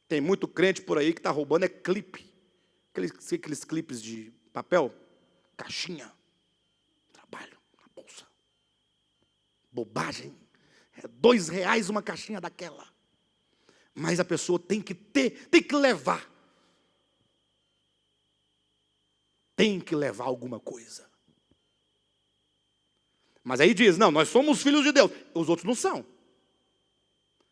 Tem muito crente por aí que está roubando clipe. Aqueles clipes de papel, caixinha, trabalho, na bolsa. Bobagem. É R$2 uma caixinha daquela. Mas a pessoa tem que levar. Tem que levar alguma coisa. Mas aí diz, não, nós somos filhos de Deus. Os outros não são.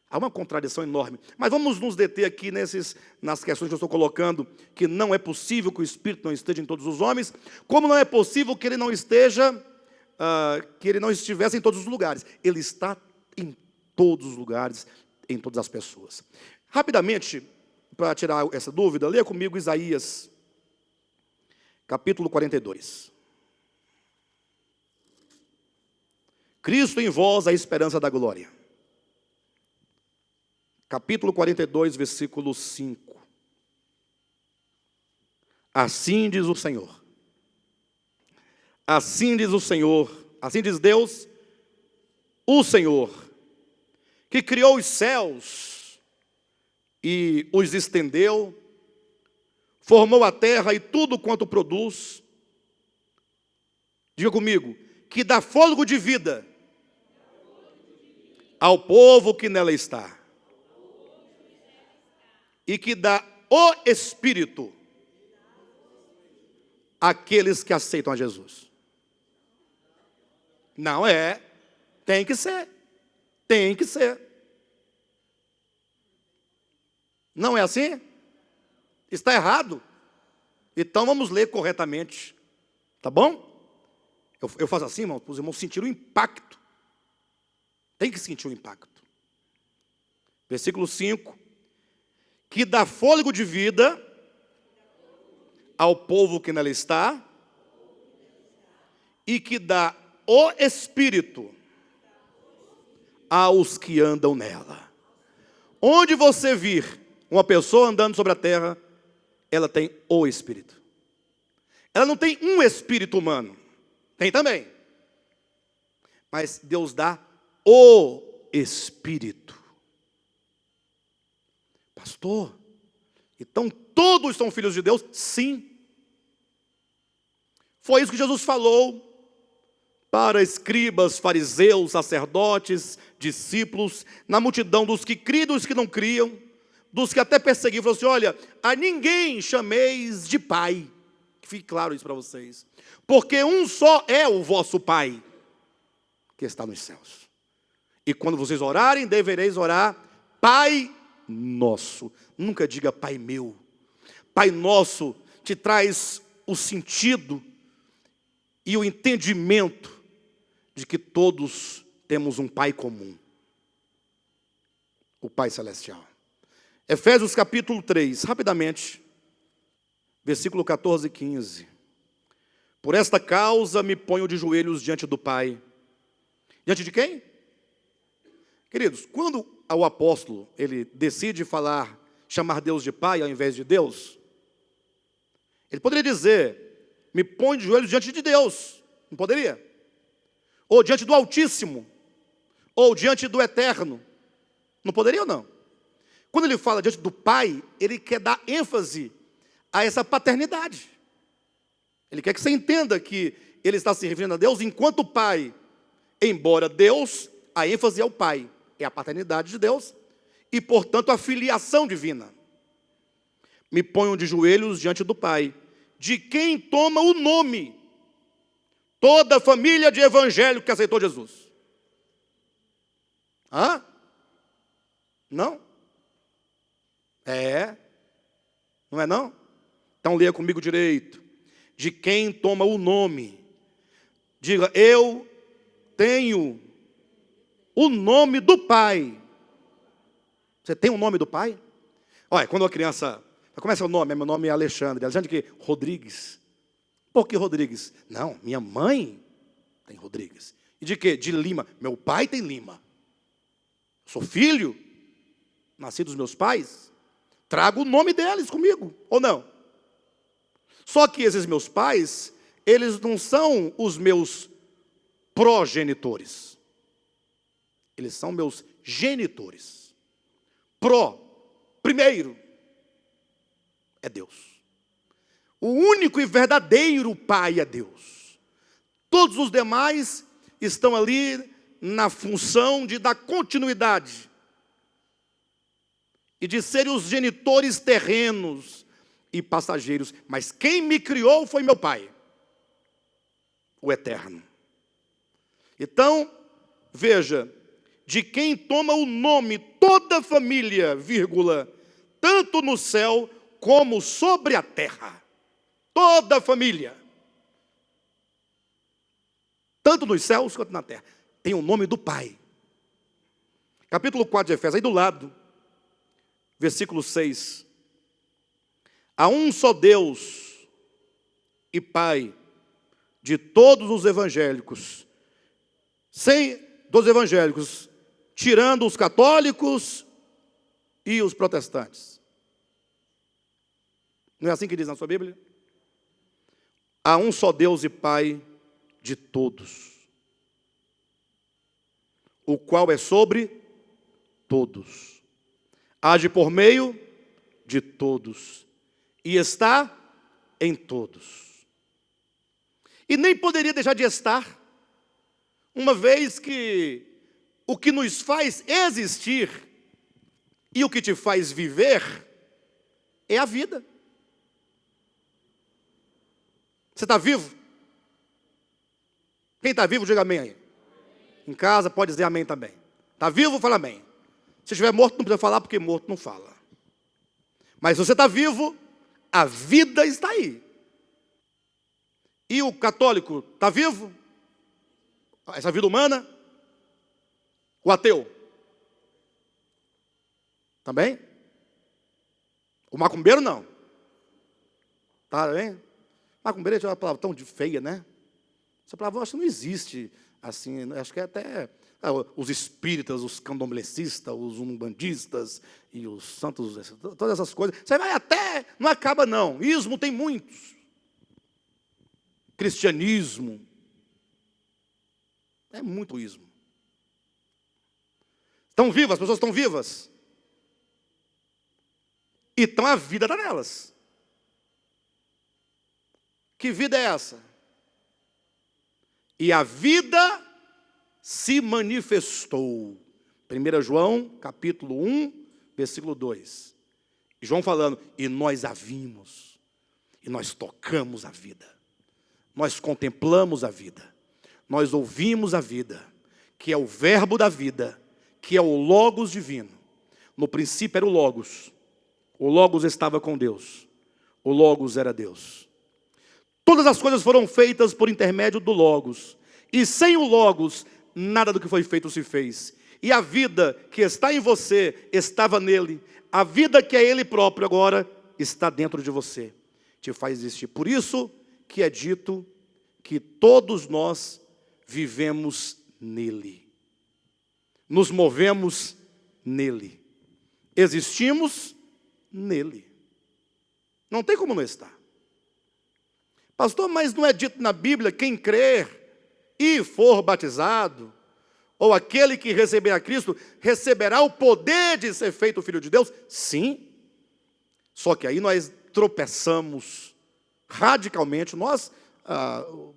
Há uma contradição enorme. Mas vamos nos deter aqui nas questões que eu estou colocando, que não é possível que o Espírito não esteja em todos os homens, como não é possível que ele não esteja, que ele não estivesse em todos os lugares. Ele está em todos os lugares, em todas as pessoas. Rapidamente, para tirar essa dúvida, leia comigo Isaías, capítulo 42. Cristo em vós, a esperança da glória. Capítulo 42, versículo 5. Assim diz o Senhor. Assim diz o Senhor. Assim diz Deus, o Senhor, que criou os céus e os estendeu, formou a terra e tudo quanto produz. Diga comigo, que dá fôlego de vida ao povo que nela está. E que dá o Espírito àqueles que aceitam a Jesus. Não é, tem que ser. Tem que ser. Não é assim? Está errado. Então vamos ler corretamente. Tá bom? Eu faço assim, irmão, para os irmãos sentirem o impacto. Tem que sentir o impacto. Versículo 5. Que dá fôlego de vida ao povo que nela está, e que dá o Espírito aos que andam nela. Onde você vir uma pessoa andando sobre a terra, ela tem o Espírito. Ela não tem um espírito humano, tem também. Mas Deus dá o Espírito. Pastor, então todos são filhos de Deus? Sim. Foi isso que Jesus falou para escribas, fariseus, sacerdotes, discípulos, na multidão dos que criam e dos que não criam, dos que até perseguiam. Falou assim, olha, a ninguém chameis de pai. Que fique claro isso para vocês. Porque um só é o vosso Pai, que está nos céus. E quando vocês orarem, devereis orar, Pai nosso. Nunca diga Pai meu. Pai nosso te traz o sentido e o entendimento de que todos temos um Pai comum. O Pai Celestial. Efésios capítulo 3, rapidamente, versículo 14 e 15. Por esta causa me ponho de joelhos diante do Pai. Diante de quem? Queridos, quando o apóstolo, ele decide chamar Deus de Pai ao invés de Deus, ele poderia dizer, me põe de joelhos diante de Deus, não poderia? Ou diante do Altíssimo, ou diante do Eterno, não poderia ou não? Quando ele fala diante do Pai, ele quer dar ênfase a essa paternidade. Ele quer que você entenda que ele está se referindo a Deus enquanto Pai, embora Deus, a ênfase é o Pai. É a paternidade de Deus e, portanto, a filiação divina. Me ponham de joelhos diante do Pai, de quem toma o nome toda a família de evangélico que aceitou Jesus. Hã? Não? É? Não é não? Então leia comigo direito. De quem toma o nome. Diga, eu tenho o nome do Pai. Você tem o nome do Pai? Olha, quando uma criança... Como é seu nome? Meu nome é Alexandre. Alexandre que? Rodrigues. Por que Rodrigues? Não, minha mãe tem Rodrigues. E de quê? De Lima. Meu pai tem Lima. Sou filho, nasci dos meus pais. trago o nome deles comigo, ou não? Só que esses meus pais, eles não são os meus progenitores. Eles são meus genitores. Primeiro, é Deus. O único e verdadeiro pai é Deus. Todos os demais estão ali na função de dar continuidade e de serem os genitores terrenos e passageiros. Mas quem me criou foi meu pai, o eterno. Então, veja, de quem toma o nome toda a família, vírgula, tanto no céu como sobre a terra. Toda a família, tanto nos céus quanto na terra, tem o nome do Pai. Capítulo 4 de Efésios, aí do lado, versículo 6. Há um só Deus e Pai de todos os evangélicos, dos evangélicos, tirando os católicos e os protestantes. Não é assim que diz na sua Bíblia? Há um só Deus e Pai de todos, o qual é sobre todos, age por meio de todos e está em todos. E nem poderia deixar de estar, uma vez que o que nos faz existir e o que te faz viver é a vida. Você está vivo? Quem está vivo, diga amém aí. Em casa pode dizer amém também. Está vivo, fala amém. Se estiver morto, não precisa falar, porque morto não fala. Mas se você está vivo, a vida está aí. E o católico está vivo? Essa vida humana? O ateu? Também? O macumbeiro não. Tá bem? Macumbeiro é uma palavra tão feia, né? Essa palavra eu acho que não existe assim. Acho que é até os espíritas, os candomblecistas, os umbandistas e os santos, todas essas coisas. Você vai até, não acaba não. Ismo tem muitos. Cristianismo. É muito ismo. Estão vivas, as pessoas estão vivas. Então a vida está nelas. Que vida é essa? E a vida se manifestou. 1 João, capítulo 1, versículo 2. João falando, e nós a vimos, e nós tocamos a vida, nós contemplamos a vida, nós ouvimos a vida, que é o verbo da vida, que é o Logos divino. No princípio era o Logos estava com Deus, o Logos era Deus. Todas as coisas foram feitas por intermédio do Logos, e sem o Logos, nada do que foi feito se fez. E a vida que está em você, estava nele. A vida que é ele próprio agora, está dentro de você. Te faz existir. Por isso que é dito que todos nós vivemos nele. Nos movemos nele. Existimos nele. Não tem como não estar. Pastor, mas não é dito na Bíblia, quem crer e for batizado, ou aquele que receber a Cristo, receberá o poder de ser feito filho de Deus? Sim. Só que aí nós tropeçamos radicalmente. Nós,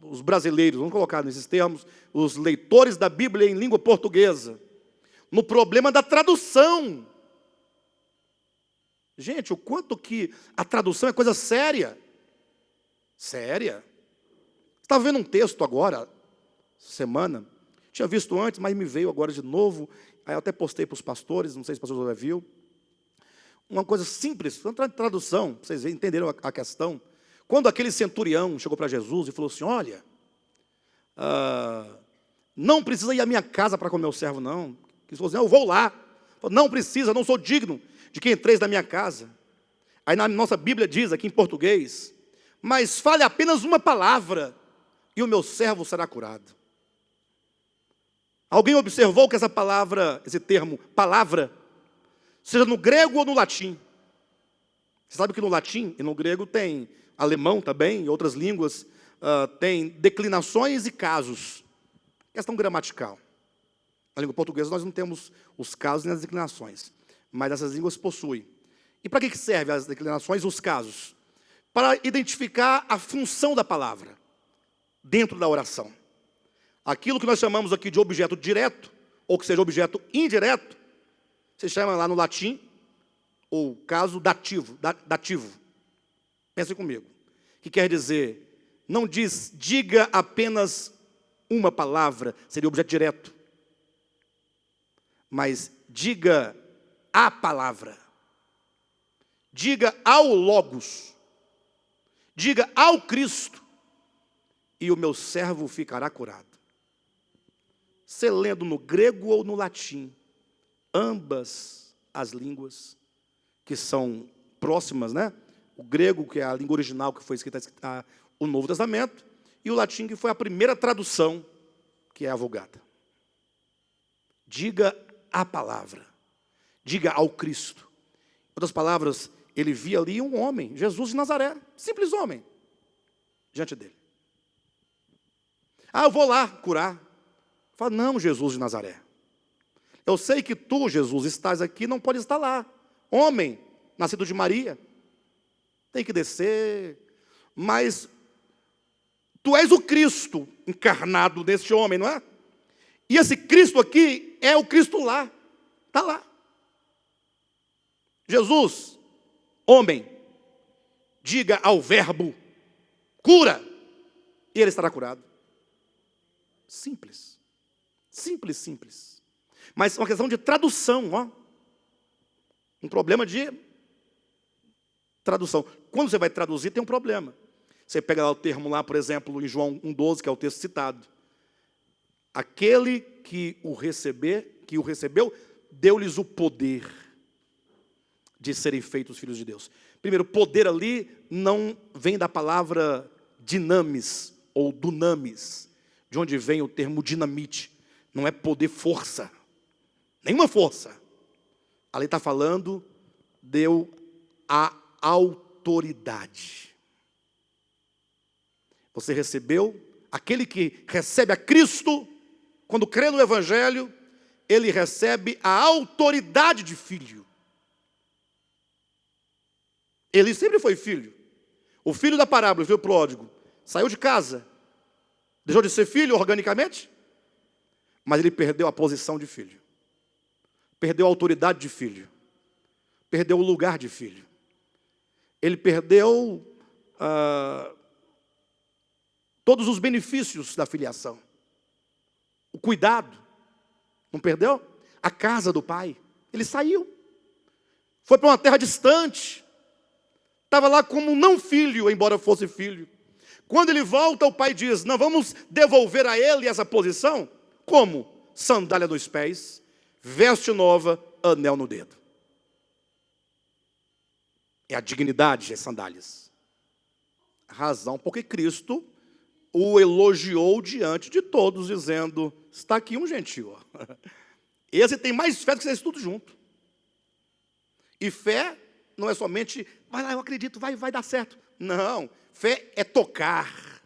os brasileiros, vamos colocar nesses termos, os leitores da Bíblia em língua portuguesa, no problema da tradução. Gente, o quanto que a tradução é coisa séria. Séria. Estava vendo um texto agora, semana, tinha visto antes, mas me veio agora de novo, aí eu até postei para os pastores, não sei se o pastor José viu, uma coisa simples, tradução, para vocês entenderam a questão. Quando aquele centurião chegou para Jesus e falou assim, olha, não precisa ir à minha casa para comer o servo, não. Ele falou assim, eu vou lá. Falou, não precisa, não sou digno de que entreis na minha casa. Aí na nossa Bíblia diz aqui em português, mas fale apenas uma palavra e o meu servo será curado. Alguém observou que essa palavra, esse termo, palavra, seja no grego ou no latim, Você sabe que no latim e no grego tem alemão também, e outras línguas, tem declinações e casos. Questão gramatical. Na língua portuguesa nós não temos os casos nem as declinações, mas essas línguas possuem. E para que servem as declinações e os casos? Para identificar a função da palavra dentro da oração. Aquilo que nós chamamos aqui de objeto direto, ou que seja objeto indireto, se chama lá no latim, ou caso dativo. Pensem comigo. Que quer dizer, não diz, diga apenas uma palavra, seria objeto direto. Mas diga a palavra. Diga ao Logos. Diga ao Cristo. E o meu servo ficará curado. Você lendo no grego ou no latim, ambas as línguas, que são próximas, né? O grego, que é a língua original que foi escrita o Novo Testamento, e o latim, que foi a primeira tradução, que é a Vulgata. Diga a palavra. Diga ao Cristo. Em outras palavras, ele via ali um homem, Jesus de Nazaré, simples homem, diante dele. Eu vou lá curar. Fala, não, Jesus de Nazaré. Eu sei que tu, Jesus, estás aqui, não pode estar lá. Homem, nascido de Maria, tem que descer. Mas tu és o Cristo encarnado neste homem, não é? E esse Cristo aqui é o Cristo lá. Está lá. Jesus, homem, diga ao verbo, cura, e ele estará curado. Simples. Simples, simples. Mas uma questão de tradução, ó. Um problema de tradução. Quando você vai traduzir, tem um problema. Você pega lá o termo lá, por exemplo, em João 1,12, que é o texto citado. Aquele que o recebeu, deu-lhes o poder de serem feitos filhos de Deus. Primeiro, poder ali não vem da palavra dinamis ou dunamis, de onde vem o termo dinamite. Não é poder, força. Nenhuma força. Ali está falando, deu a autoridade. Você recebeu, aquele que recebe a Cristo, quando crê no Evangelho, ele recebe a autoridade de filho. Ele sempre foi filho. O filho da parábola, o filho pródigo, saiu de casa, deixou de ser filho organicamente, mas ele perdeu a posição de filho. Perdeu a autoridade de filho. Perdeu o lugar de filho. Ele perdeu todos os benefícios da filiação. O cuidado. Não perdeu? A casa do pai. Ele saiu. Foi para uma terra distante. Estava lá como um não filho, embora fosse filho. Quando ele volta, o pai diz, não, vamos devolver a ele essa posição? Como? Sandália nos pés, veste nova, anel no dedo. É a dignidade, as sandálias. A razão porque Cristo o elogiou diante de todos, dizendo, está aqui um gentil. Esse tem mais fé do que vocês tudo junto. E fé não é somente, vai lá, eu acredito, vai dar certo. Não, fé é tocar,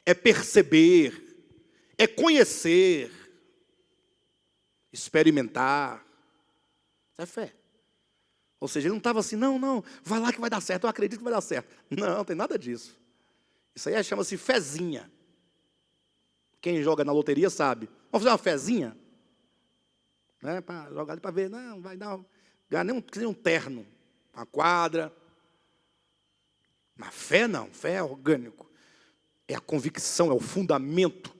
é perceber, é conhecer, experimentar. Isso é fé. Ou seja, ele não estava assim, não, vai lá que vai dar certo, eu acredito que vai dar certo. Não tem nada disso. Isso aí chama-se fezinha. Quem joga na loteria sabe. Vamos fazer uma fezinha? Né, para jogar ali para ver, não, vai dar, ganhar nem um terno, uma quadra. Mas fé não, fé é orgânico. É a convicção, é o fundamento.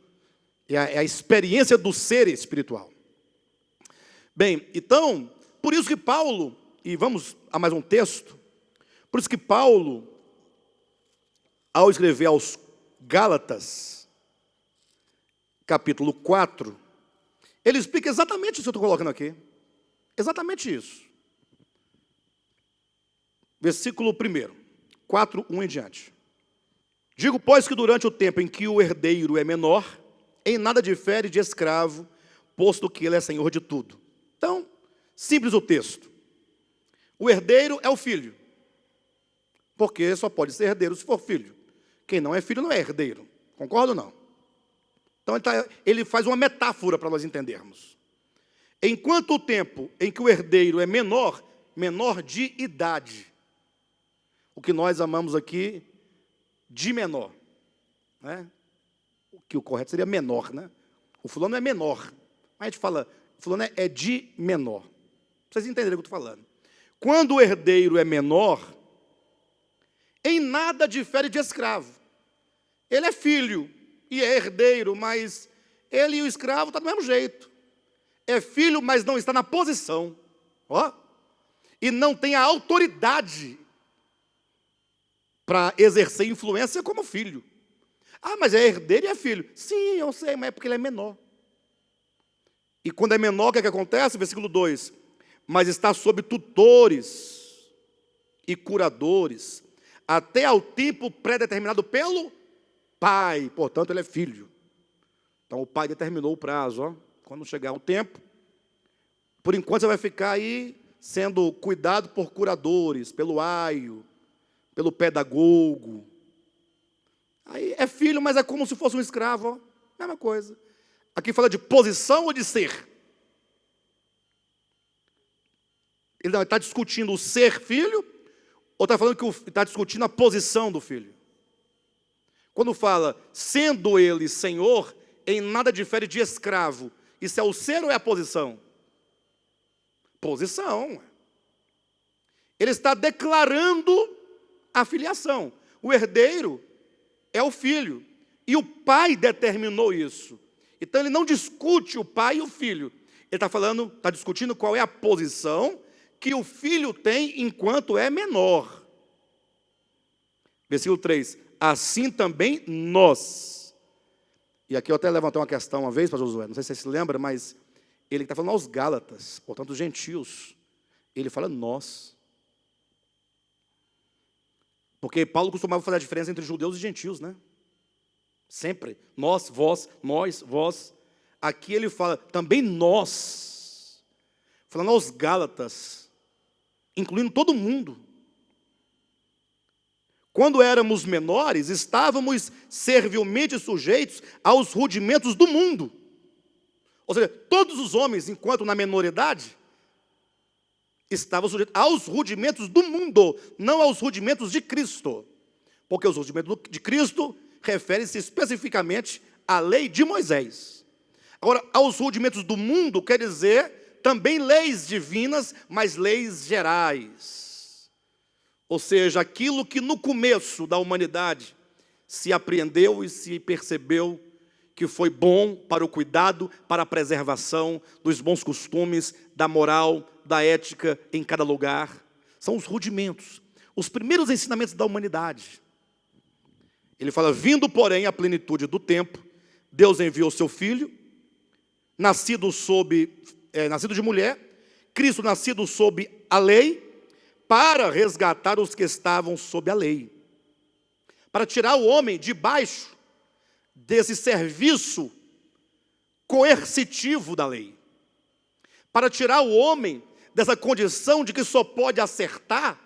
É a experiência do ser espiritual. Bem, então, por isso que Paulo, e vamos a mais um texto, por isso que Paulo, ao escrever aos Gálatas, capítulo 4, ele explica exatamente isso que eu estou colocando aqui. Exatamente isso. Versículo 1, 4, 1 em diante. Digo, pois, que durante o tempo em que o herdeiro é menor, em nada difere de escravo, posto que ele é senhor de tudo. Então, simples o texto. O herdeiro é o filho. Porque só pode ser herdeiro se for filho. Quem não é filho não é herdeiro. Concorda ou não? Então ele faz uma metáfora para nós entendermos. Enquanto o tempo em que o herdeiro é menor de idade, o que nós amamos aqui de menor, né? O que o correto seria menor, né? O fulano é menor, mas a gente fala, o fulano é de menor. Pra vocês entenderem o que eu estou falando. Quando o herdeiro é menor, em nada difere de escravo. Ele é filho e é herdeiro, mas ele e o escravo estão do mesmo jeito. É filho, mas não está na posição. Ó. E não tem a autoridade para exercer influência como filho. Ah, mas é herdeiro e é filho. Sim, eu sei, mas é porque ele é menor. E quando é menor, o que acontece? Versículo 2. Mas está sob tutores e curadores, até ao tempo pré-determinado pelo pai. Portanto, ele é filho. Então, o pai determinou o prazo. Ó. Quando chegar o tempo, por enquanto você vai ficar aí sendo cuidado por curadores, pelo aio, pelo pedagogo. Aí é filho, mas é como se fosse um escravo. Ó. Mesma coisa. Aqui fala de posição ou de ser? Ele está discutindo o ser filho, ou está falando que está discutindo a posição do filho? Quando fala, sendo ele senhor, em nada difere de escravo. Isso é o ser ou é a posição? Posição. Ele está declarando a filiação. O herdeiro é o filho. E o pai determinou isso. Então ele não discute o pai e o filho. Ele está discutindo qual é a posição que o filho tem enquanto é menor. Versículo 3. Assim também nós. E aqui eu até levantei uma questão uma vez para Josué, não sei se você se lembra, mas ele está falando aos Gálatas, portanto os gentios. Ele fala nós. Porque Paulo costumava fazer a diferença entre judeus e gentios, né? Sempre. Nós, vós, nós, vós. Aqui ele fala também nós. Falando aos Gálatas, incluindo todo mundo. Quando éramos menores, estávamos servilmente sujeitos aos rudimentos do mundo. Ou seja, todos os homens, enquanto na menoridade, estavam sujeitos aos rudimentos do mundo, não aos rudimentos de Cristo. Porque os rudimentos de Cristo referem-se especificamente à lei de Moisés. Agora, aos rudimentos do mundo quer dizer também leis divinas, mas leis gerais. Ou seja, aquilo que no começo da humanidade se apreendeu e se percebeu que foi bom para o cuidado, para a preservação dos bons costumes, da moral, da ética em cada lugar. São os rudimentos, os primeiros ensinamentos da humanidade. Ele fala, vindo, porém, à plenitude do tempo, Deus enviou seu Filho, nascido de mulher, Cristo nascido sob a lei, para resgatar os que estavam sob a lei, para tirar o homem debaixo desse serviço coercitivo da lei, para tirar o homem dessa condição de que só pode acertar,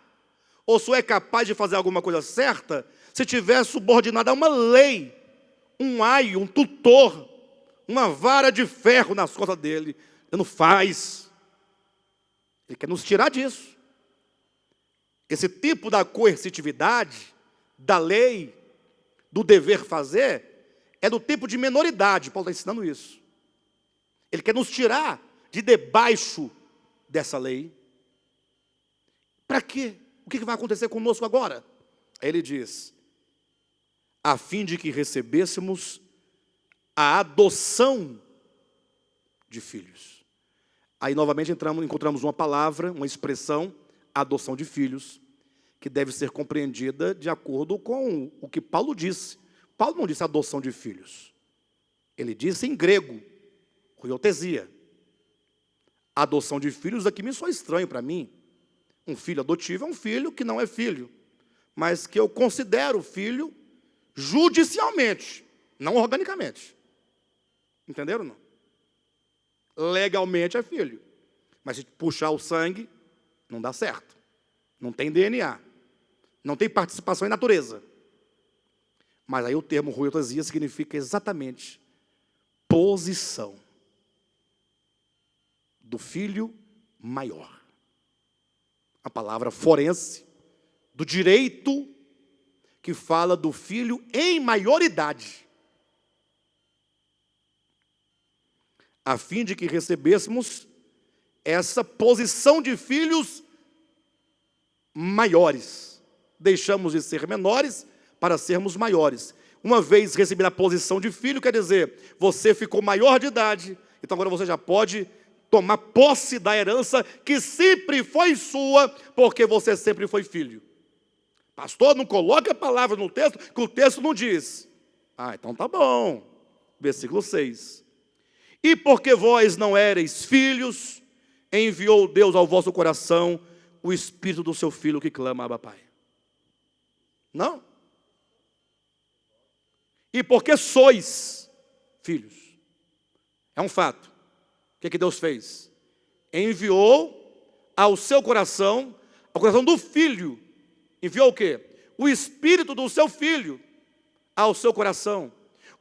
ou só é capaz de fazer alguma coisa certa, se tiver subordinado a uma lei, um aio, um tutor, uma vara de ferro nas costas dele. Ele não faz. Ele quer nos tirar disso. Esse tipo da coercitividade, da lei, do dever fazer, é do tipo de menoridade. Paulo está ensinando isso. Ele quer nos tirar de debaixo dessa lei. Para quê? O que vai acontecer conosco agora? Aí ele diz, a fim de que recebêssemos a adoção de filhos. Aí novamente encontramos uma palavra, uma expressão, adoção de filhos, que deve ser compreendida de acordo com o que Paulo disse. Paulo não disse adoção de filhos. Ele disse em grego, huiotesia. Adoção de filhos aqui me soa estranho para mim. Um filho adotivo é um filho que não é filho, mas que eu considero filho judicialmente, não organicamente. Entenderam, não? Legalmente é filho, mas se puxar o sangue, não dá certo. Não tem DNA. não tem participação em natureza. Mas aí o termo ruiotasia significa exatamente posição do filho maior. A palavra forense, do direito, que fala do filho em maioridade, a fim de que recebêssemos essa posição de filhos maiores. Deixamos de ser menores para sermos maiores. Uma vez recebida a posição de filho, quer dizer, você ficou maior de idade, então agora você já pode tomar posse da herança que sempre foi sua, porque você sempre foi filho. Pastor, não coloque a palavra no texto, que o texto não diz. Então tá bom. Versículo 6. E porque vós não éreis filhos, enviou Deus ao vosso coração o Espírito do seu Filho que clama, Abba, Pai. Não? E porque sois filhos. É um fato. O que Deus fez? Enviou ao seu coração, ao coração do Filho. Enviou o quê? O Espírito do seu Filho ao seu coração.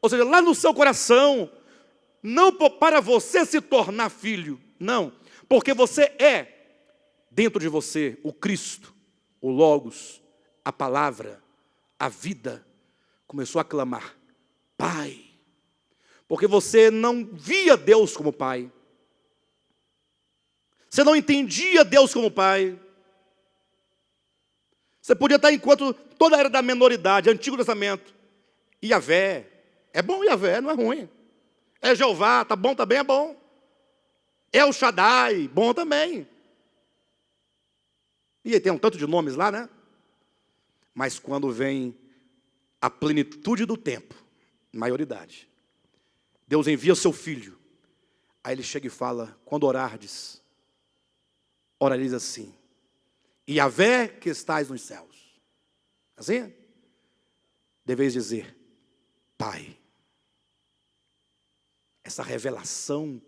Ou seja, lá no seu coração, não para você se tornar filho, não. Porque você é, dentro de você, o Cristo, o Logos, a palavra, a vida. Começou a clamar, Pai. Porque você não via Deus como Pai. Você não entendia Deus como Pai. Você podia estar enquanto toda a era da menoridade, Antigo Testamento. Yahvé, é bom Yahvé, não é ruim. É Jeová, tá bom, também é bom. É o Shaddai, bom também. E tem um tanto de nomes lá, né? Mas quando vem a plenitude do tempo, maioridade, Deus envia seu Filho. Aí ele chega e fala, quando orardes, orareis assim, Yahvé que estais nos céus. Assim? Deveis dizer, Pai. Essa revelação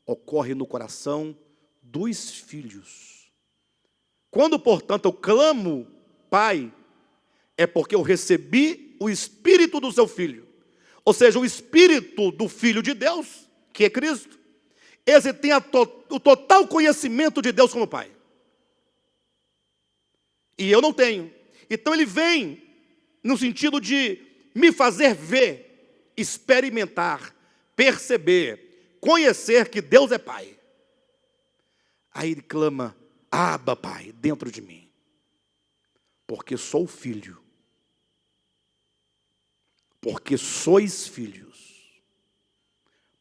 ocorre no coração dos filhos. Quando, portanto, eu clamo, Pai, é porque eu recebi o Espírito do seu Filho. Ou seja, o Espírito do Filho de Deus, que é Cristo. Esse tem o total conhecimento de Deus como Pai. E eu não tenho. Então ele vem no sentido de me fazer ver, experimentar, perceber, conhecer que Deus é Pai. Aí ele clama, Abba, Pai, dentro de mim. Porque sou filho. Porque sois filhos.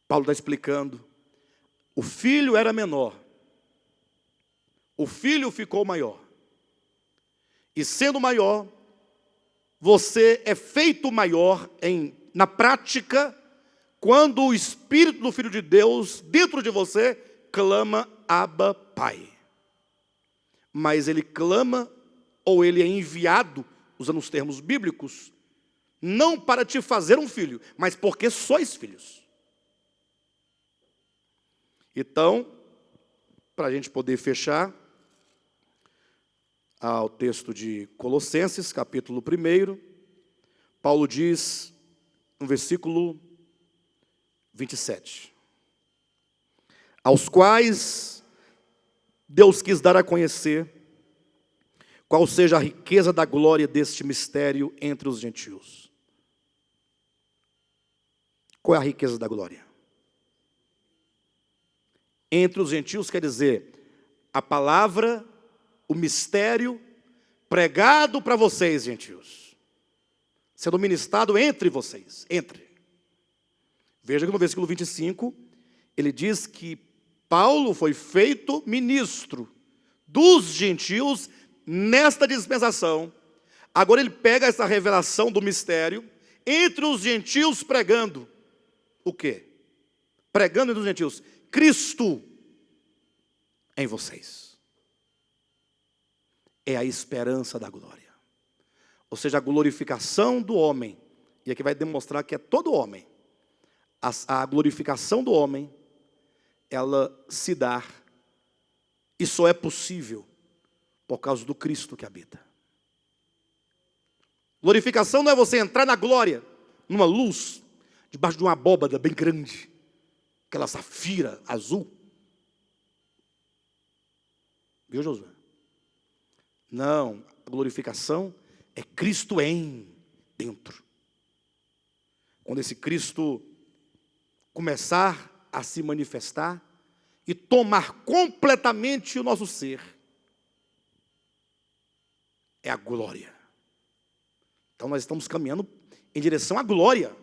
Paulo está explicando. O filho era menor. O filho ficou maior. E sendo maior, você é feito maior na prática, quando o Espírito do Filho de Deus, dentro de você, clama, Abba, Pai. Mas ele clama, ou ele é enviado, usando os termos bíblicos, não para te fazer um filho, mas porque sois filhos. Então, para a gente poder fechar, ao texto de Colossenses, capítulo 1, Paulo diz, no versículo 27, aos quais Deus quis dar a conhecer qual seja a riqueza da glória deste mistério entre os gentios. Qual é a riqueza da glória? Entre os gentios quer dizer, a palavra, o mistério pregado para vocês, gentios, sendo ministrado entre vocês, Veja que no versículo 25, ele diz que Paulo foi feito ministro dos gentios nesta dispensação. Agora ele pega essa revelação do mistério entre os gentios pregando. O quê? Pregando entre os gentios. Cristo em vocês. É a esperança da glória. Ou seja, a glorificação do homem. E aqui vai demonstrar que é todo homem. A glorificação do homem, ela se dá. E só é possível por causa do Cristo que habita. Glorificação não é você entrar na glória, numa luz, debaixo de uma abóbada bem grande, aquela safira azul. Viu, Josué? Não, a glorificação é Cristo em dentro. Quando esse Cristo começar a se manifestar e tomar completamente o nosso ser, é a glória. Então nós estamos caminhando em direção à glória.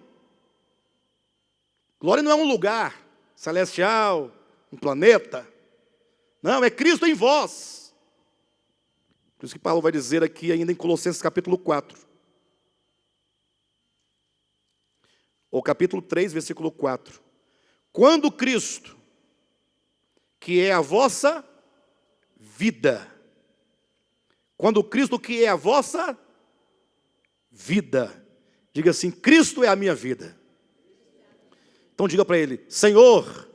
Glória não é um lugar celestial, um planeta. Não, é Cristo em vós. Por isso que Paulo vai dizer aqui ainda em Colossenses capítulo 4. Ou capítulo 3, versículo 4. Quando Cristo, que é a vossa vida. Quando Cristo, que é a vossa vida. Diga assim, Cristo é a minha vida. Então diga para ele, Senhor,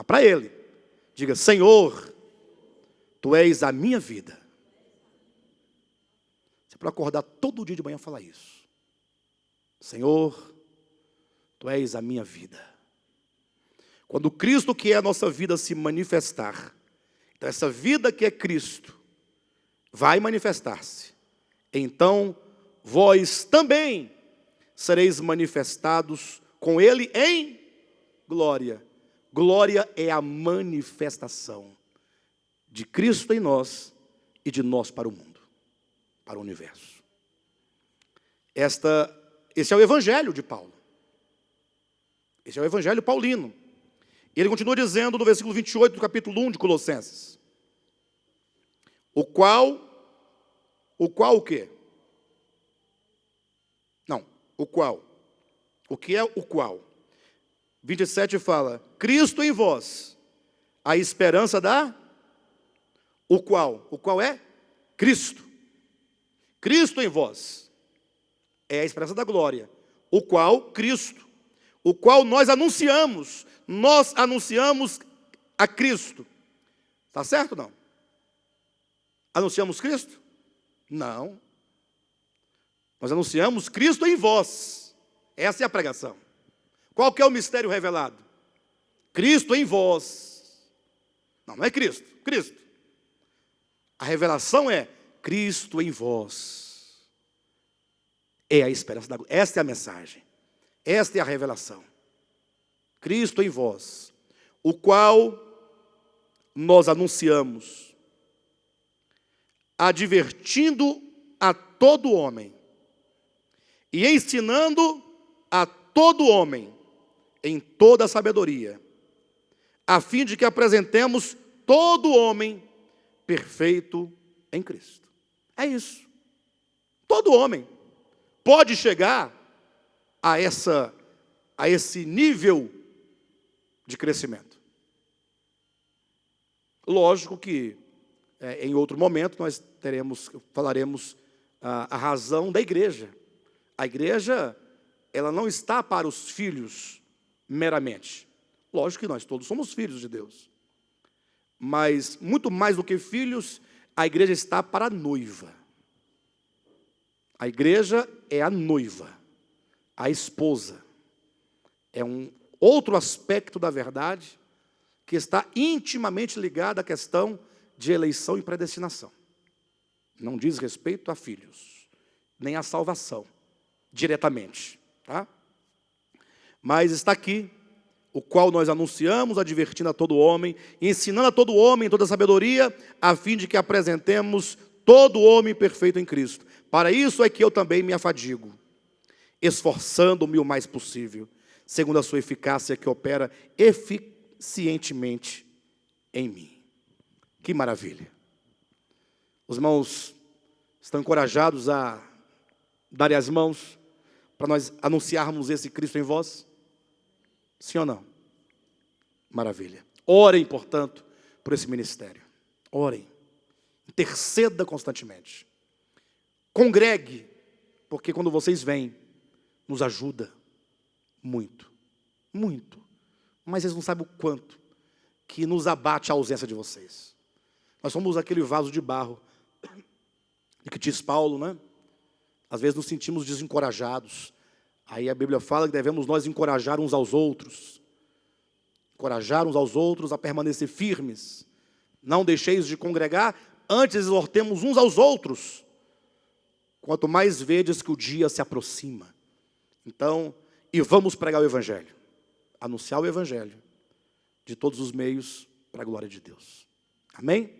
para ele, diga, Senhor, Tu és a minha vida. Você pode acordar todo dia de manhã e falar isso. Senhor, Tu és a minha vida. Quando Cristo, que é a nossa vida, se manifestar, então essa vida que é Cristo, vai manifestar-se. Então, vós também sereis manifestados com Ele em glória. Glória é a manifestação de Cristo em nós e de nós para o mundo, para o universo. Esse é o Evangelho de Paulo. Esse é o Evangelho paulino. E ele continua dizendo no versículo 28 do capítulo 1 de Colossenses. O qual o quê? Não, o qual. O que é o qual? 27 fala, Cristo em vós, a esperança da... O qual é? Cristo. Cristo em vós, é a esperança da glória. O qual, Cristo. O qual nós anunciamos a Cristo. Está certo ou não? Anunciamos Cristo? Não. Nós anunciamos Cristo em vós. Essa é a pregação. Qual que é o mistério revelado? Cristo em vós. Não é Cristo. Cristo. A revelação é Cristo em vós. É a esperança da glória. Esta é a mensagem. Esta é a revelação. Cristo em vós, o qual nós anunciamos, advertindo a todo homem e ensinando a todo homem em toda a sabedoria, a fim de que apresentemos todo homem perfeito em Cristo. É isso. Todo homem pode chegar a esse nível de crescimento. Lógico que em outro momento nós falaremos a razão da igreja. A igreja, ela não está para os filhos meramente. Lógico que nós todos somos filhos de Deus. Mas muito mais do que filhos, a igreja está para a noiva. A igreja é a noiva, a esposa. É um outro aspecto da verdade que está intimamente ligado à questão de eleição e predestinação. Não diz respeito a filhos, nem a salvação, diretamente. Tá? Mas está aqui, o qual nós anunciamos, advertindo a todo homem, e ensinando a todo homem em toda sabedoria, a fim de que apresentemos todo homem perfeito em Cristo. Para isso é que eu também me afadigo, esforçando-me o mais possível, segundo a sua eficácia que opera eficientemente em mim. Que maravilha. Os irmãos estão encorajados a darem as mãos para nós anunciarmos esse Cristo em vós? Sim ou não? Maravilha. Orem, portanto, por esse ministério. Orem. Interceda constantemente. Congregue, porque quando vocês vêm, nos ajuda muito, muito. Mas vocês não sabem o quanto que nos abate a ausência de vocês. Nós somos aquele vaso de barro de que diz Paulo, né? Às vezes nos sentimos desencorajados. Aí a Bíblia fala que devemos nós encorajar uns aos outros. Encorajar uns aos outros a permanecer firmes. Não deixeis de congregar, antes exortemos uns aos outros. Quanto mais vedes que o dia se aproxima. Então, e vamos pregar o Evangelho. Anunciar o Evangelho. De todos os meios, para a glória de Deus. Amém?